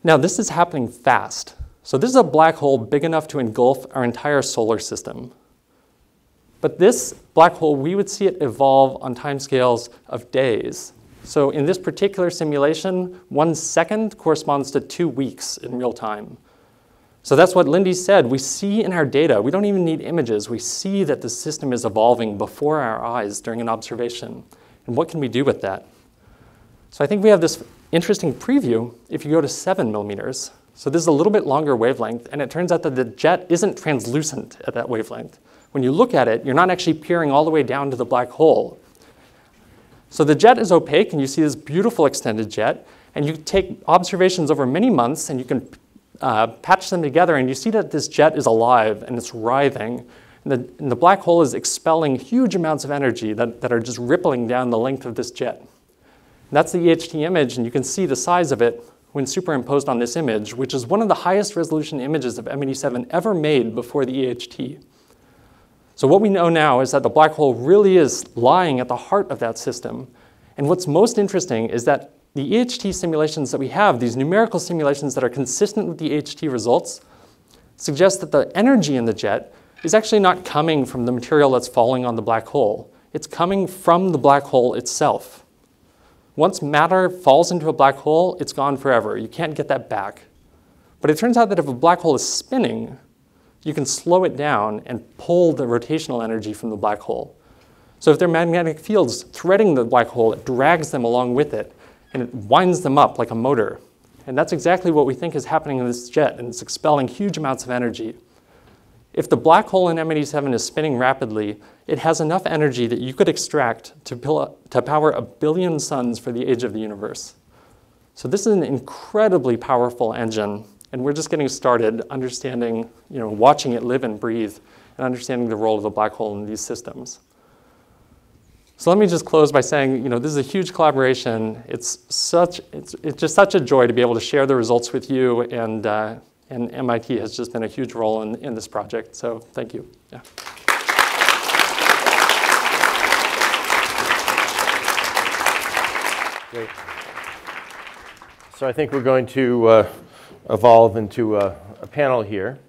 Now, this is happening fast. So this is a black hole big enough to engulf our entire solar system. But this black hole, we would see it evolve on timescales of days. So in this particular simulation, 1 second corresponds to 2 weeks in real time. So that's what Lindy said. We see in our data, we don't even need images. We see that the system is evolving before our eyes during an observation. And what can we do with that? So I think we have this interesting preview if you go to 7 millimeters. So this is a little bit longer wavelength, and it turns out that the jet isn't translucent at that wavelength. When you look at it, you're not actually peering all the way down to the black hole. So the jet is opaque, and you see this beautiful extended jet, and you take observations over many months, and you can patch them together, and you see that this jet is alive, and it's writhing. And the black hole is expelling huge amounts of energy that are just rippling down the length of this jet. And that's the EHT image, and you can see the size of it when superimposed on this image, which is one of the highest resolution images of M87 ever made before the EHT. So what we know now is that the black hole really is lying at the heart of that system. And what's most interesting is that the EHT simulations that we have, these numerical simulations that are consistent with the EHT results, suggest that the energy in the jet is actually not coming from the material that's falling on the black hole. It's coming from the black hole itself. Once matter falls into a black hole, it's gone forever. You can't get that back. But it turns out that if a black hole is spinning, you can slow it down and pull the rotational energy from the black hole. So if there are magnetic fields threading the black hole, it drags them along with it, and it winds them up like a motor. And that's exactly what we think is happening in this jet, and it's expelling huge amounts of energy. If the black hole in M87 is spinning rapidly, it has enough energy that you could extract to power 1 billion suns for the age of the universe. So this is an incredibly powerful engine, and we're just getting started understanding, watching it live and breathe, and understanding the role of the black hole in these systems. So let me just close by saying, this is a huge collaboration. It's just such a joy to be able to share the results with you, and MIT has just been a huge role in this project. So thank you. Yeah. Great. So I think we're going to evolve into a panel here.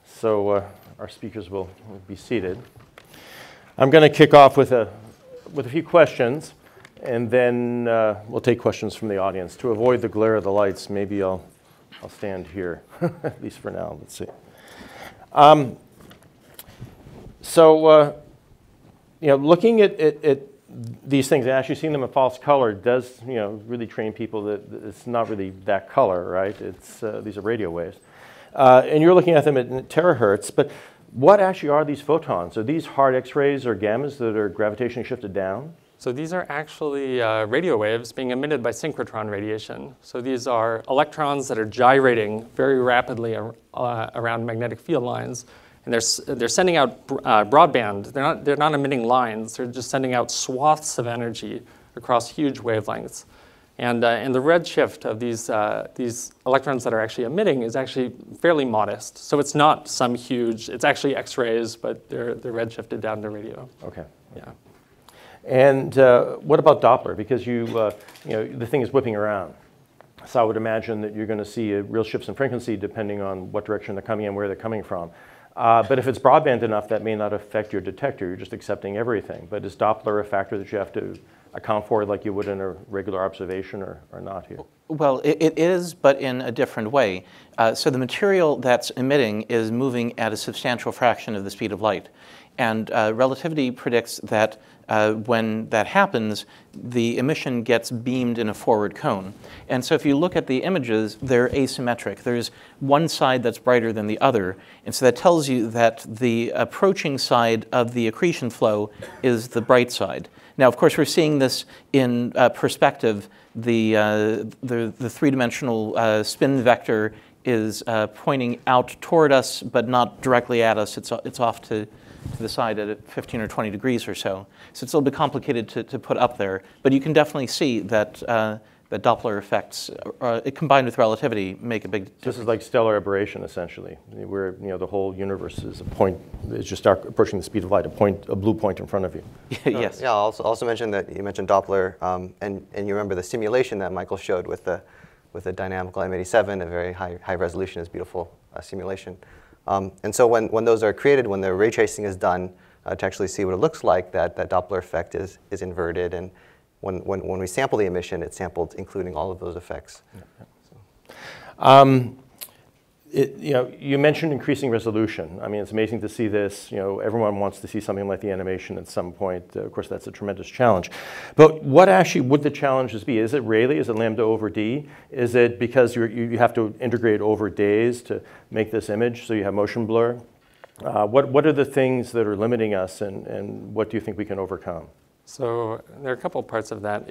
So our speakers will be seated. I'm going to kick off with a few questions, and then we'll take questions from the audience. To avoid the glare of the lights, maybe I'll stand here, at least for now. Let's see. Looking at these things and actually seeing them in false color does, really train people that it's not really that color, right? It's these are radio waves, and you're looking at them at terahertz. But what actually are these photons? Are these hard X-rays or gammas that are gravitationally shifted down? So these are actually radio waves being emitted by synchrotron radiation. So these are electrons that are gyrating very rapidly around magnetic field lines. And they're sending out broadband. They're not emitting lines. They're just sending out swaths of energy across huge wavelengths. And the redshift of these electrons that are actually emitting is actually fairly modest. So it's not some huge, it's actually X-rays, but they're redshifted down to radio. Okay. Yeah. And what about Doppler? Because the thing is whipping around. So I would imagine that you're going to see real shifts in frequency depending on what direction they're coming and where they're coming from. But if it's broadband enough, that may not affect your detector. You're just accepting everything. But is Doppler a factor that you have to account for it like you would in a regular observation, or not here? Well, it is, but in a different way. So the material that's emitting is moving at a substantial fraction of the speed of light. And relativity predicts that when that happens, the emission gets beamed in a forward cone. And so if you look at the images, they're asymmetric. There's one side that's brighter than the other. And so that tells you that the approaching side of the accretion flow is the bright side. Now, of course, we're seeing this in perspective. The three-dimensional spin vector is pointing out toward us, but not directly at us. It's off to the side at 15 or 20 degrees or so. So it's a little bit complicated to put up there. But you can definitely see that that Doppler effects, combined with relativity, make a big difference. This is like stellar aberration, essentially, where the whole universe is a point. It's just approaching the speed of light, a blue point in front of you. Yes. Yeah. I'll also mention that you mentioned Doppler, and you remember the simulation that Michael showed with the dynamical M87, a very high resolution, is beautiful simulation. And so when those are created, when the ray tracing is done, to actually see what it looks like, that Doppler effect is inverted, and when we sample the emission, it's sampled including all of those effects. So. You mentioned increasing resolution. I mean, it's amazing to see this. Everyone wants to see something like the animation at some point. Of course, that's a tremendous challenge. But what actually would the challenges be? Is it Rayleigh? Is it lambda over d? Is it because you have to integrate over days to make this image, so you have motion blur? What are the things that are limiting us, and what do you think we can overcome? So there are a couple parts of that.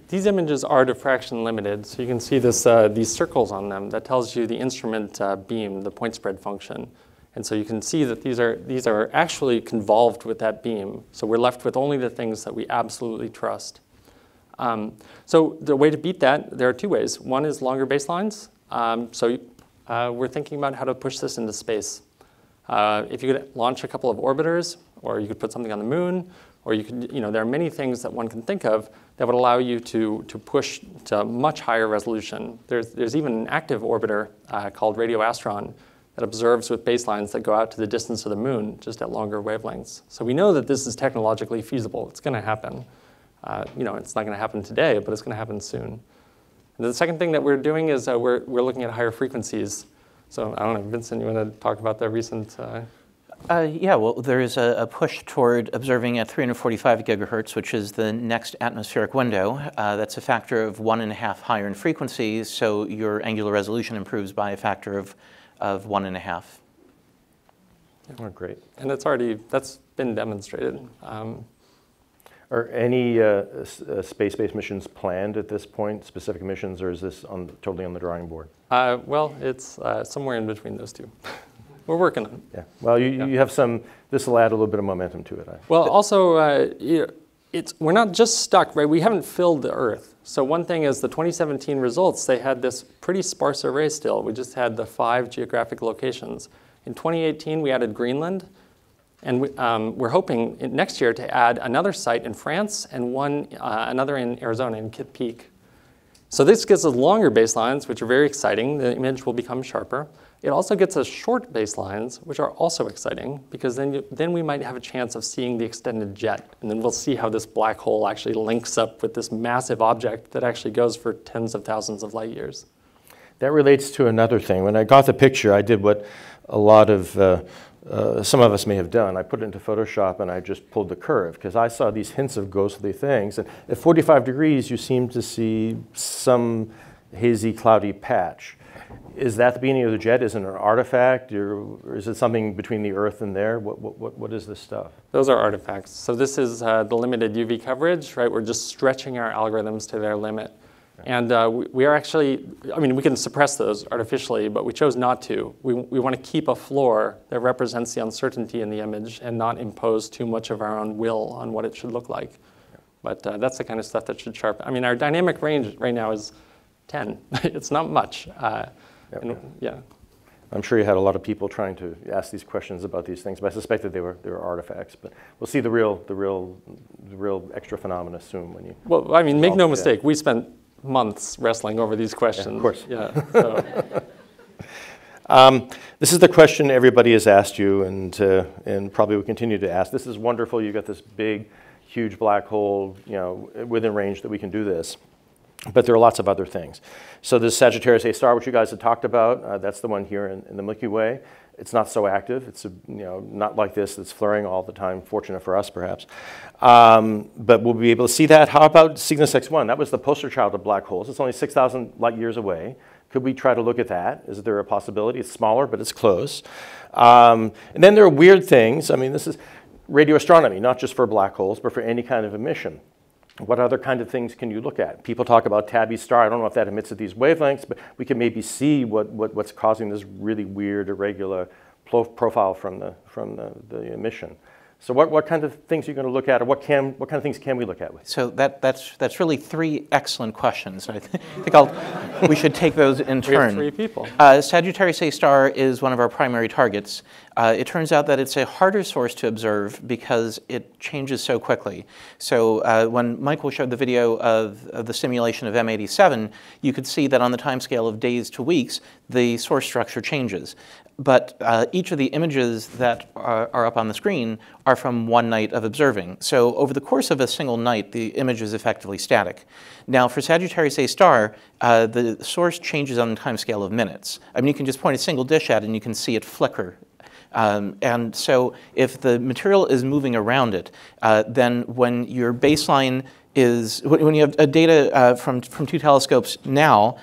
These images are diffraction limited, so you can see these circles on them. That tells you the instrument beam, the point spread function. And so you can see that these are actually convolved with that beam. So we're left with only the things that we absolutely trust. So the way to beat that, there are two ways. One is longer baselines. We're thinking about how to push this into space. If you could launch a couple of orbiters, or you could put something on the moon, or you could, there are many things that one can think of that would allow you to push to much higher resolution. There's even an active orbiter called radioastron that observes with baselines that go out to the distance of the moon, just at longer wavelengths. So we know that this is technologically feasible. It's going to happen. It's not going to happen today, but it's going to happen soon. And the second thing that we're doing is we're looking at higher frequencies. So I don't know, Vincent, you want to talk about the recent? Yeah, well, there is a push toward observing at 345 gigahertz, which is the next atmospheric window. That's a factor of 1.5 higher in frequency, so your angular resolution improves by a factor of 1.5. Oh, great. And that's been demonstrated. Are any space-based missions planned at this point, specific missions, or is this totally on the drawing board? Well, it's somewhere in between those two. We're working on it. Yeah. Well, you have some. This will add a little bit of momentum to it. Well, also, we're not just stuck, right? We haven't filled the Earth. So one thing is the 2017 results. They had this pretty sparse array still. We just had the 5 geographic locations. In 2018, we added Greenland, and we're hoping next year to add another site in France and another in Arizona in Kitt Peak. So this gives us longer baselines, which are very exciting. The image will become sharper. It also gets us short baselines, which are also exciting, because then we might have a chance of seeing the extended jet, and then we'll see how this black hole actually links up with this massive object that actually goes for tens of thousands of light years. That relates to another thing. When I got the picture, I did what a lot of some of us may have done. I put it into Photoshop and I just pulled the curve, because I saw these hints of ghostly things. And at 45 degrees, you seem to see some hazy, cloudy patch. Is that the beginning of the jet? Is it an artifact, or is it something between the Earth and there? What is this stuff? Those are artifacts. So this is the limited UV coverage, right? We're just stretching our algorithms to their limit. And we are actually, we can suppress those artificially, but we chose not to. We want to keep a floor that represents the uncertainty in the image and not impose too much of our own will on what it should look like. But that's the kind of stuff that should sharpen. Our dynamic range right now is 10. It's not much. Yeah. I'm sure you had a lot of people trying to ask these questions about these things, but I suspect that they were artifacts. But we'll see the real extra phenomena soon when you. Well, make no mistake. We spent months wrestling over these questions. Yeah, of course. Yeah. So. This is the question everybody has asked you, and probably will continue to ask. This is wonderful. You got this big, huge black hole, within range that we can do this. But there are lots of other things. So this Sagittarius A star, which you guys had talked about, that's the one here in the Milky Way. It's not so active. It's not like this that's flaring all the time, fortunate for us perhaps. But we'll be able to see that. How about Cygnus X1? That was the poster child of black holes. It's only 6,000 light years away. Could we try to look at that? Is there a possibility? It's smaller, but it's close. And then there are weird things. I mean, this is radio astronomy, not just for black holes, but for any kind of emission. What other kind of things can you look at? People talk about Tabby's star. I don't know if that emits at these wavelengths, but we can maybe see what's causing this really weird, irregular profile from the emission. So what kind of things are you going to look at, or what kind of things can we look at? So that's really three excellent questions. I think we should take those in turn. We have three people. Sagittarius A star is one of our primary targets. It turns out that it's a harder source to observe because it changes so quickly. So when Michael showed the video of the simulation of M87, you could see that on the timescale of days to weeks, the source structure changes. But each of the images that are up on the screen are from one night of observing. So over the course of a single night, the image is effectively static. Now for Sagittarius A star, the source changes on the timescale of minutes. I mean, you can just point a single dish at it and you can see it flicker. And so if the material is moving around it, then when your baseline is, when you have data from two telescopes now,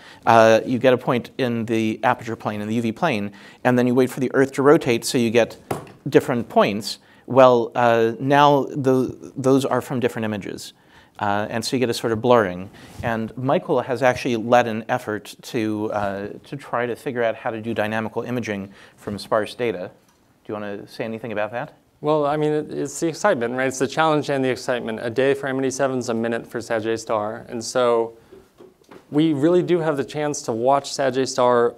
you get a point in the aperture plane, in the UV plane, and then you wait for the Earth to rotate so you get different points. Well, now those are from different images. And so you get a sort of blurring. And Michael has actually led an effort to try to figure out how to do dynamical imaging from sparse data. Do you want to say anything about that? Well, I mean, it's the excitement, right? It's the challenge and the excitement. A day for M87 is a minute for Sag A star. And so we really do have the chance to watch Sag A star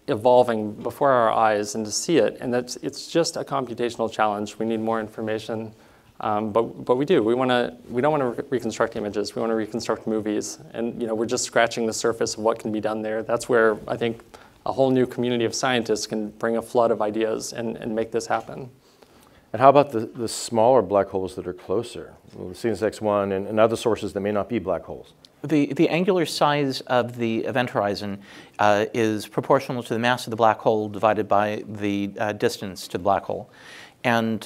evolving before our eyes and to see it. And it's just a computational challenge. We need more information. But we do. We don't want to reconstruct images. We want to reconstruct movies. And we're just scratching the surface of what can be done there. That's where I think a whole new community of scientists can bring a flood of ideas and make this happen. And how about the smaller black holes that are closer? Well, Cygnus X1 and other sources that may not be black holes. The angular size of the event horizon is proportional to the mass of the black hole divided by the distance to the black hole. And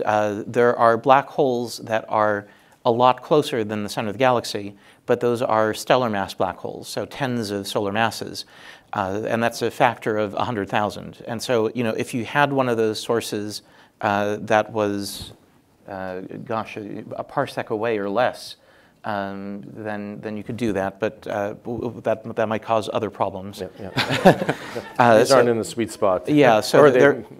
there are black holes that are a lot closer than the center of the galaxy, but those are stellar mass black holes, so tens of solar masses. And that's a factor of 100,000. And so, if you had one of those sources that was, gosh, a parsec away or less, then you could do that, but that might cause other problems. Yeah. These aren't in the sweet spot. Yeah, so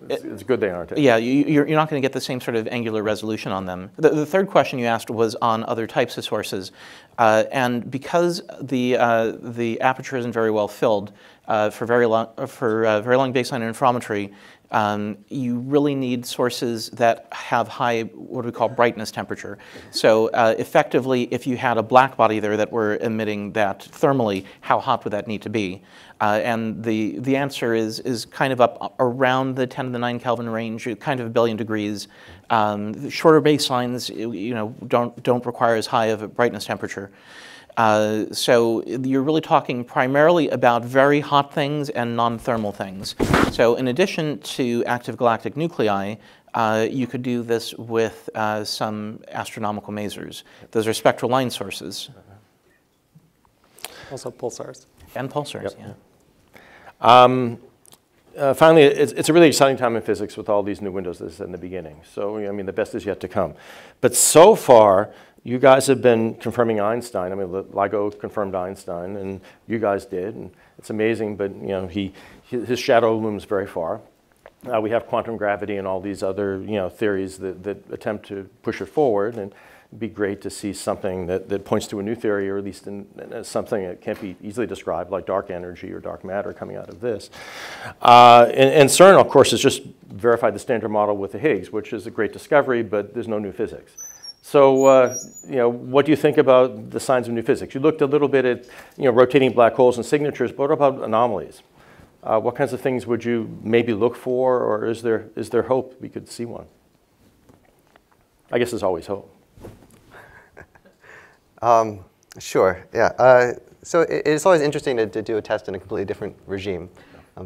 it's good they aren't. Yeah, you're not going to get the same sort of angular resolution on them. The third question you asked was on other types of sources, and because the aperture isn't very well filled for very long baseline interferometry, you really need sources that have high, what we call brightness temperature. So effectively, if you had a black body there that were emitting that thermally, how hot would that need to be? And the answer is kind of up around the 10 to the 9 Kelvin range, kind of 1 billion degrees. Shorter baselines, don't require as high of a brightness temperature. So you're really talking primarily about very hot things and non-thermal things. So in addition to active galactic nuclei, you could do this with some astronomical masers. Those are spectral line sources. Also pulsars. And pulsars, yep. Yeah. Finally, it's a really exciting time in physics with all these new windows, as I said in the beginning. So, I mean, the best is yet to come. But so far, you guys have been confirming Einstein. I mean, LIGO confirmed Einstein, and you guys did. And it's amazing, but his shadow looms very far. We have quantum gravity and all these other theories that attempt to push it forward. And it'd be great to see something that points to a new theory, or at least something that can't be easily described, like dark energy or dark matter coming out of this. And CERN, of course, has just verified the Standard Model with the Higgs, which is a great discovery, but there's no new physics. So, what do you think about the signs of new physics? You looked a little bit at, rotating black holes and signatures, but what about anomalies? What kinds of things would you maybe look for, or is there hope we could see one? I guess there's always hope. Sure, yeah. So it's always interesting to do a test in a completely different regime.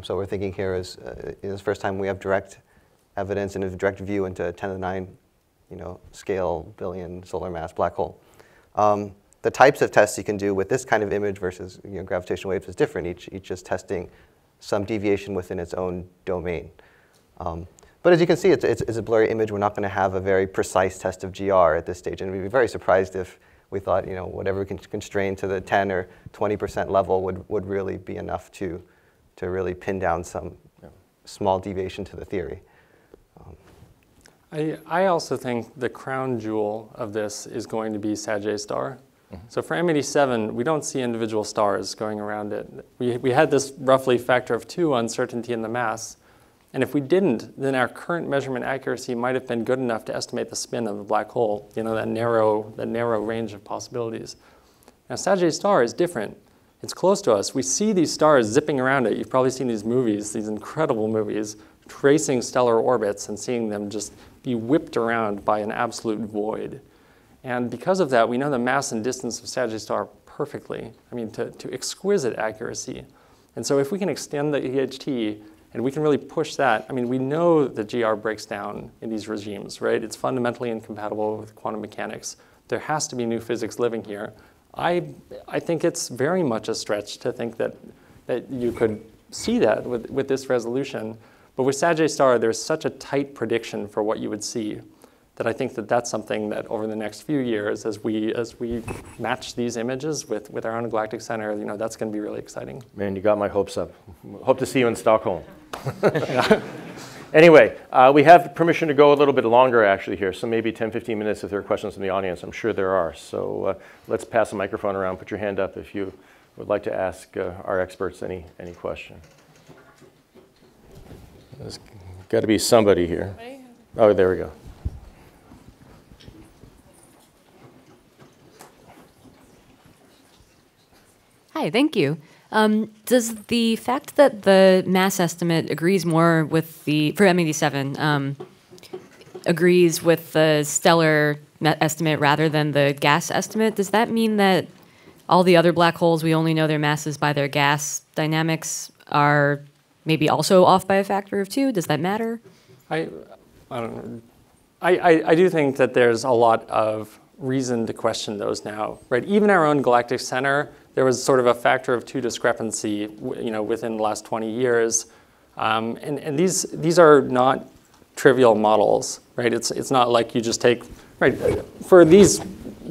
So what we're thinking here is it's the first time we have direct evidence and a direct view into a 10 to the 9 scale billion solar mass black hole. The types of tests you can do with this kind of image versus gravitational waves is different. Each is testing some deviation within its own domain. But as you can see, it's a blurry image. We're not going to have a very precise test of GR at this stage. And we'd be very surprised if we thought whatever we can constrain to the 10 or 20% level would really be enough to really pin down some small deviation to the theory. I also think the crown jewel of this is going to be Sagittarius star. So for M87, we don't see individual stars going around it. We had this roughly factor of 2 uncertainty in the mass. And if we didn't, then our current measurement accuracy might have been good enough to estimate the spin of the black hole, that narrow range of possibilities. Now Sagittarius star is different. It's close to us. We see these stars zipping around it. You've probably seen these movies, these incredible movies, tracing stellar orbits and seeing them just be whipped around by an absolute void. And because of that, we know the mass and distance of Sagittarius star perfectly, to exquisite accuracy. And so if we can extend the EHT and we can really push that, we know that GR breaks down in these regimes, right? It's fundamentally incompatible with quantum mechanics. There has to be new physics living here. I think it's very much a stretch to think that you could see that with this resolution. But with Sagittarius star, there's such a tight prediction for what you would see that I think that that's something that over the next few years, as we match these images with our own galactic center, that's going to be really exciting. Man, you got my hopes up. Hope to see you in Stockholm. Anyway, we have permission to go a little bit longer actually here, so maybe 10, 15 minutes if there are questions from the audience. I'm sure there are. So let's pass the microphone around. Put your hand up if you would like to ask our experts any question. There's got to be somebody here. Oh, there we go. Hi, thank you. Does the fact that the mass estimate agrees more with for M87, agrees with the stellar estimate rather than the gas estimate, does that mean that all the other black holes, we only know their masses by their gas dynamics, are maybe also off by a factor of 2? Does that matter? I don't know. I do think that there's a lot of reason to question those now, right? Even our own galactic center, there was sort of a factor of 2 discrepancy, within the last 20 years. And these are not trivial models, right? It's not like you just take, right, for these,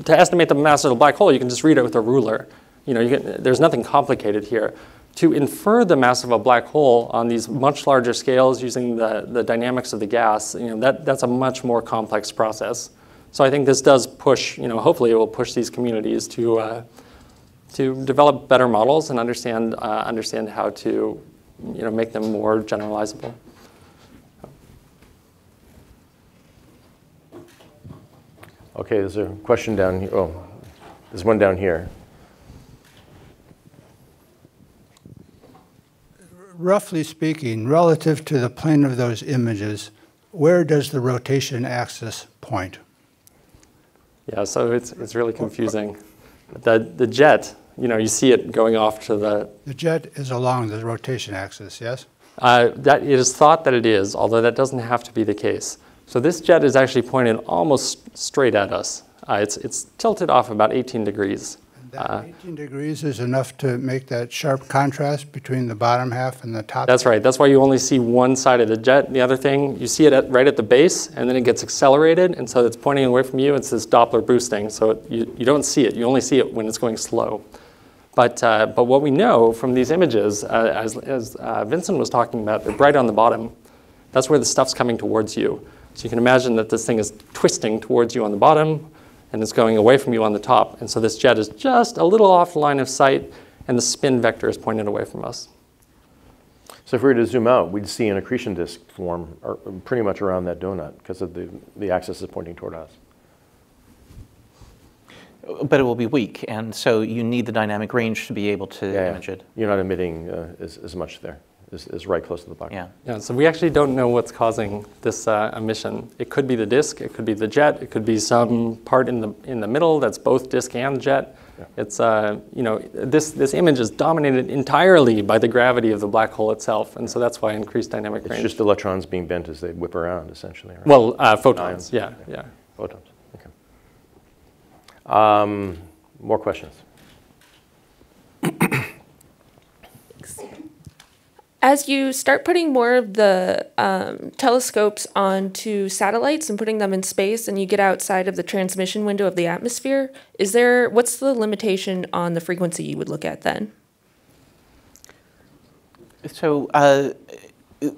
to estimate the mass of a black hole, you can just read it with a ruler. There's nothing complicated here. To infer the mass of a black hole on these much larger scales using the dynamics of the gas, that's a much more complex process. So I think this does push, hopefully it will push these communities to develop better models and understand how to, make them more generalizable. Okay, there's a question down here. Oh, there's one down here. Roughly speaking, relative to the plane of those images, where does the rotation axis point? Yeah, so it's really confusing. The jet, you see it going off to the... The jet is along the rotation axis, yes? That it is thought that it is, although that doesn't have to be the case. So this jet is actually pointed almost straight at us. It's tilted off about 18 degrees. That 18 degrees is enough to make that sharp contrast between the bottom half and the top. That's right. That's why you only see one side of the jet. The other thing, you see it right at the base, and then it gets accelerated, and so it's pointing away from you. It's this Doppler boosting, so you don't see it. You only see it when it's going slow. But what we know from these images, as Vincent was talking about, they're bright on the bottom. That's where the stuff's coming towards you. So you can imagine that this thing is twisting towards you on the bottom, and it's going away from you on the top. And so this jet is just a little off the line of sight, and the spin vector is pointed away from us. So if we were to zoom out, we'd see an accretion disk form pretty much around that donut because of the axis is pointing toward us. But it will be weak, and so you need the dynamic range to be able to image it. You're not emitting as much there. is right close to the black hole. Yeah. Yeah, so we actually don't know what's causing this emission. It could be the disk, it could be the jet, it could be some part in the middle that's both disk and jet. Yeah. It's this image is dominated entirely by the gravity of the black hole itself, and so that's why increased dynamic range. It's just electrons being bent as they whip around, essentially. Right? Well, photons. Yeah. Photons. Okay. More questions. As you start putting more of the telescopes onto satellites and putting them in space, and you get outside of the transmission window of the atmosphere, what's the limitation on the frequency you would look at then? So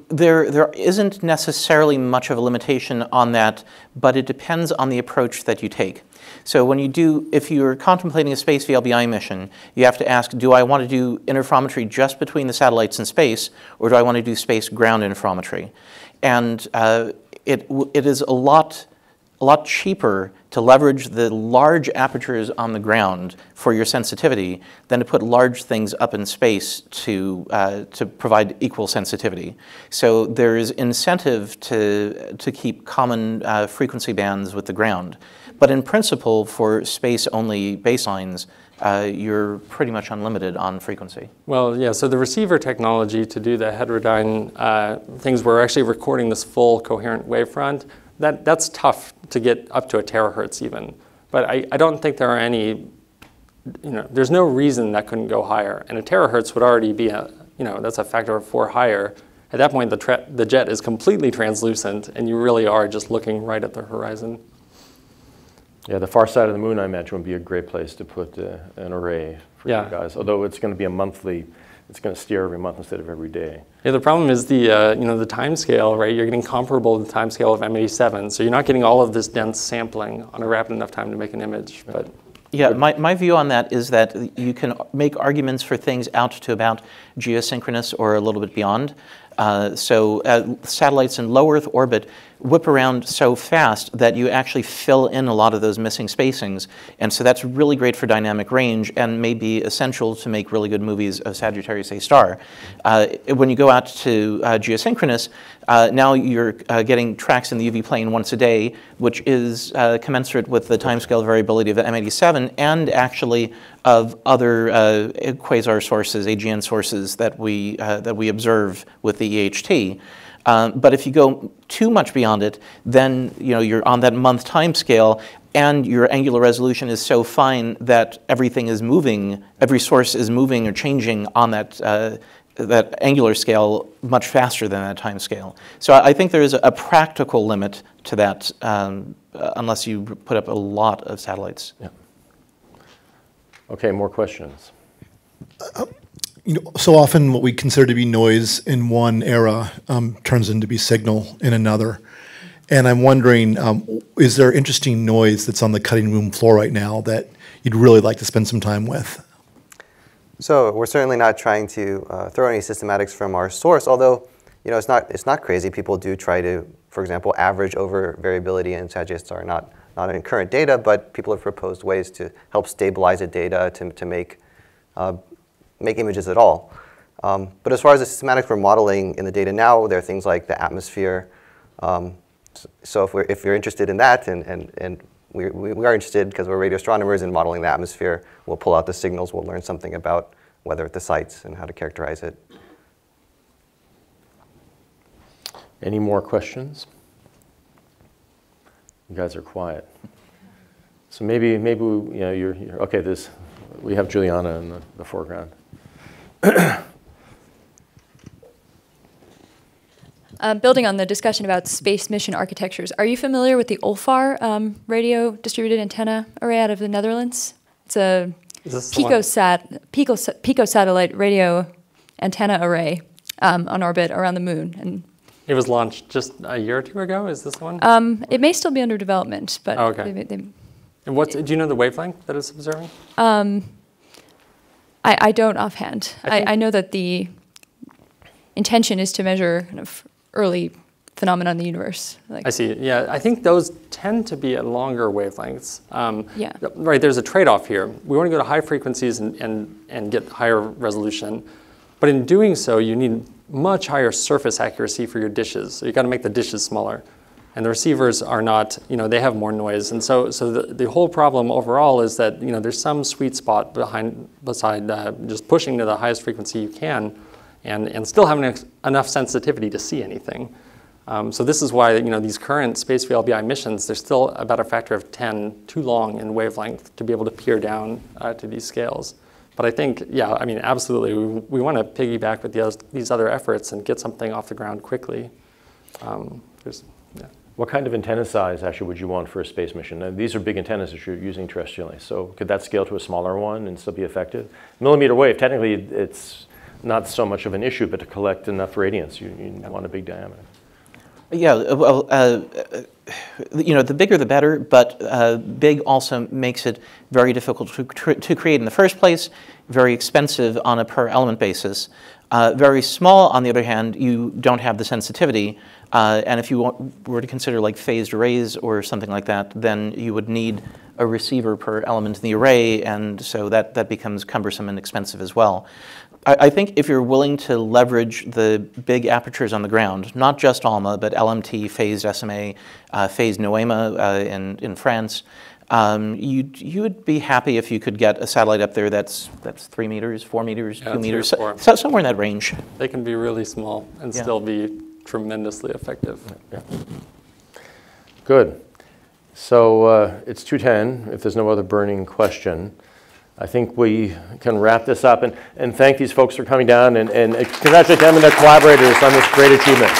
there isn't necessarily much of a limitation on that, but it depends on the approach that you take. So if you're contemplating a space VLBI mission, you have to ask, do I want to do interferometry just between the satellites in space, or do I want to do space-ground interferometry? And it is a lot cheaper to leverage the large apertures on the ground for your sensitivity than to put large things up in space to provide equal sensitivity. So there is incentive to keep common frequency bands with the ground. But in principle, for space-only baselines, you're pretty much unlimited on frequency. Well, yeah, so the receiver technology to do the heterodyne things where we're actually recording this full coherent wavefront, that's tough to get up to a terahertz even. But I don't think there are any, there's no reason that couldn't go higher. And a terahertz would already be, that's a factor of 4 higher. At that point, the jet is completely translucent, and you really are just looking right at the horizon. Yeah, the far side of the moon, I imagine, would be a great place to put an array for you guys. Although it's going to be it's going to steer every month instead of every day. Yeah, the problem is the time scale, right? You're getting comparable to the time scale of M87, so you're not getting all of this dense sampling on a rapid enough time to make an image. But yeah, my view on that is that you can make arguments for things out to about geosynchronous or a little bit beyond. Satellites in low Earth orbit whip around so fast that you actually fill in a lot of those missing spacings. And so that's really great for dynamic range and may be essential to make really good movies of Sagittarius A star. When you go out to geosynchronous, now you're getting tracks in the UV plane once a day, which is commensurate with the timescale variability of the M87 and actually of other quasar sources, AGN sources that we observe with the EHT. But if you go too much beyond it, then you're on that month time scale, and your angular resolution is so fine that everything is moving, every source is moving or changing on that angular scale much faster than that time scale. So I think there is a practical limit to that, unless you put up a lot of satellites. Yeah. Okay, more questions. So often what we consider to be noise in one era turns into be signal in another. And I'm wondering, is there interesting noise that's on the cutting room floor right now that you'd really like to spend some time with? So we're certainly not trying to throw any systematics from our source, although it's not crazy. People do try to, for example, average over variability in Sagittarius star, not in current data, but people have proposed ways to help stabilize the data to make images at all. But as far as the systematics we're modeling in the data now, there are things like the atmosphere. So if you're interested in that, and we are interested because we're radio astronomers in modeling the atmosphere, we'll pull out the signals, we'll learn something about weather at the sites and how to characterize it. Any more questions? You guys are quiet. So maybe you're okay. We have Juliana in the foreground. Building on the discussion about space mission architectures, are you familiar with the OLFAR radio distributed antenna array out of the Netherlands? It's a pico satellite radio antenna array on orbit around the moon. And it was launched just a year or two ago. Is this the one? It may still be under development, but okay. And do you know the wavelength that it's observing? I don't offhand. I know that the intention is to measure kind of early phenomena in the universe. I see. Yeah, I think those tend to be at longer wavelengths. Yeah. Right. There's a trade-off here. We want to go to high frequencies and get higher resolution, But in doing so, you need much higher surface accuracy for your dishes. So you got to make the dishes smaller. And the receivers are not, they have more noise. And so the whole problem overall is that, there's some sweet spot beside just pushing to the highest frequency you can and still having enough sensitivity to see anything. So this is why, these current space VLBI missions, they're still about a factor of 10 too long in wavelength to be able to peer down to these scales. But I think, yeah, absolutely, we want to piggyback with these other efforts and get something off the ground quickly. What kind of antenna size, actually, would you want for a space mission? Now, these are big antennas that you're using terrestrially, so could that scale to a smaller one and still be effective? Millimeter wave, technically, it's not so much of an issue, but to collect enough radiance, you want a big diameter. Yeah, well, the bigger the better, but big also makes it very difficult to create in the first place, very expensive on a per element basis. Very small, on the other hand, you don't have the sensitivity, and if you were to consider like phased arrays or something like that, then you would need a receiver per element in the array, and so that becomes cumbersome and expensive as well. I think if you're willing to leverage the big apertures on the ground, not just ALMA, but LMT, phased SMA, phased NOEMA in France, you would be happy if you could get a satellite up there that's 3 meters, 4 meters, 2 meters, so somewhere in that range. They can be really small and still be tremendously effective. Yeah. Good. So it's 2:10. If there's no other burning question, I think we can wrap this up and thank these folks for coming down and congratulate them and their collaborators on this great achievement.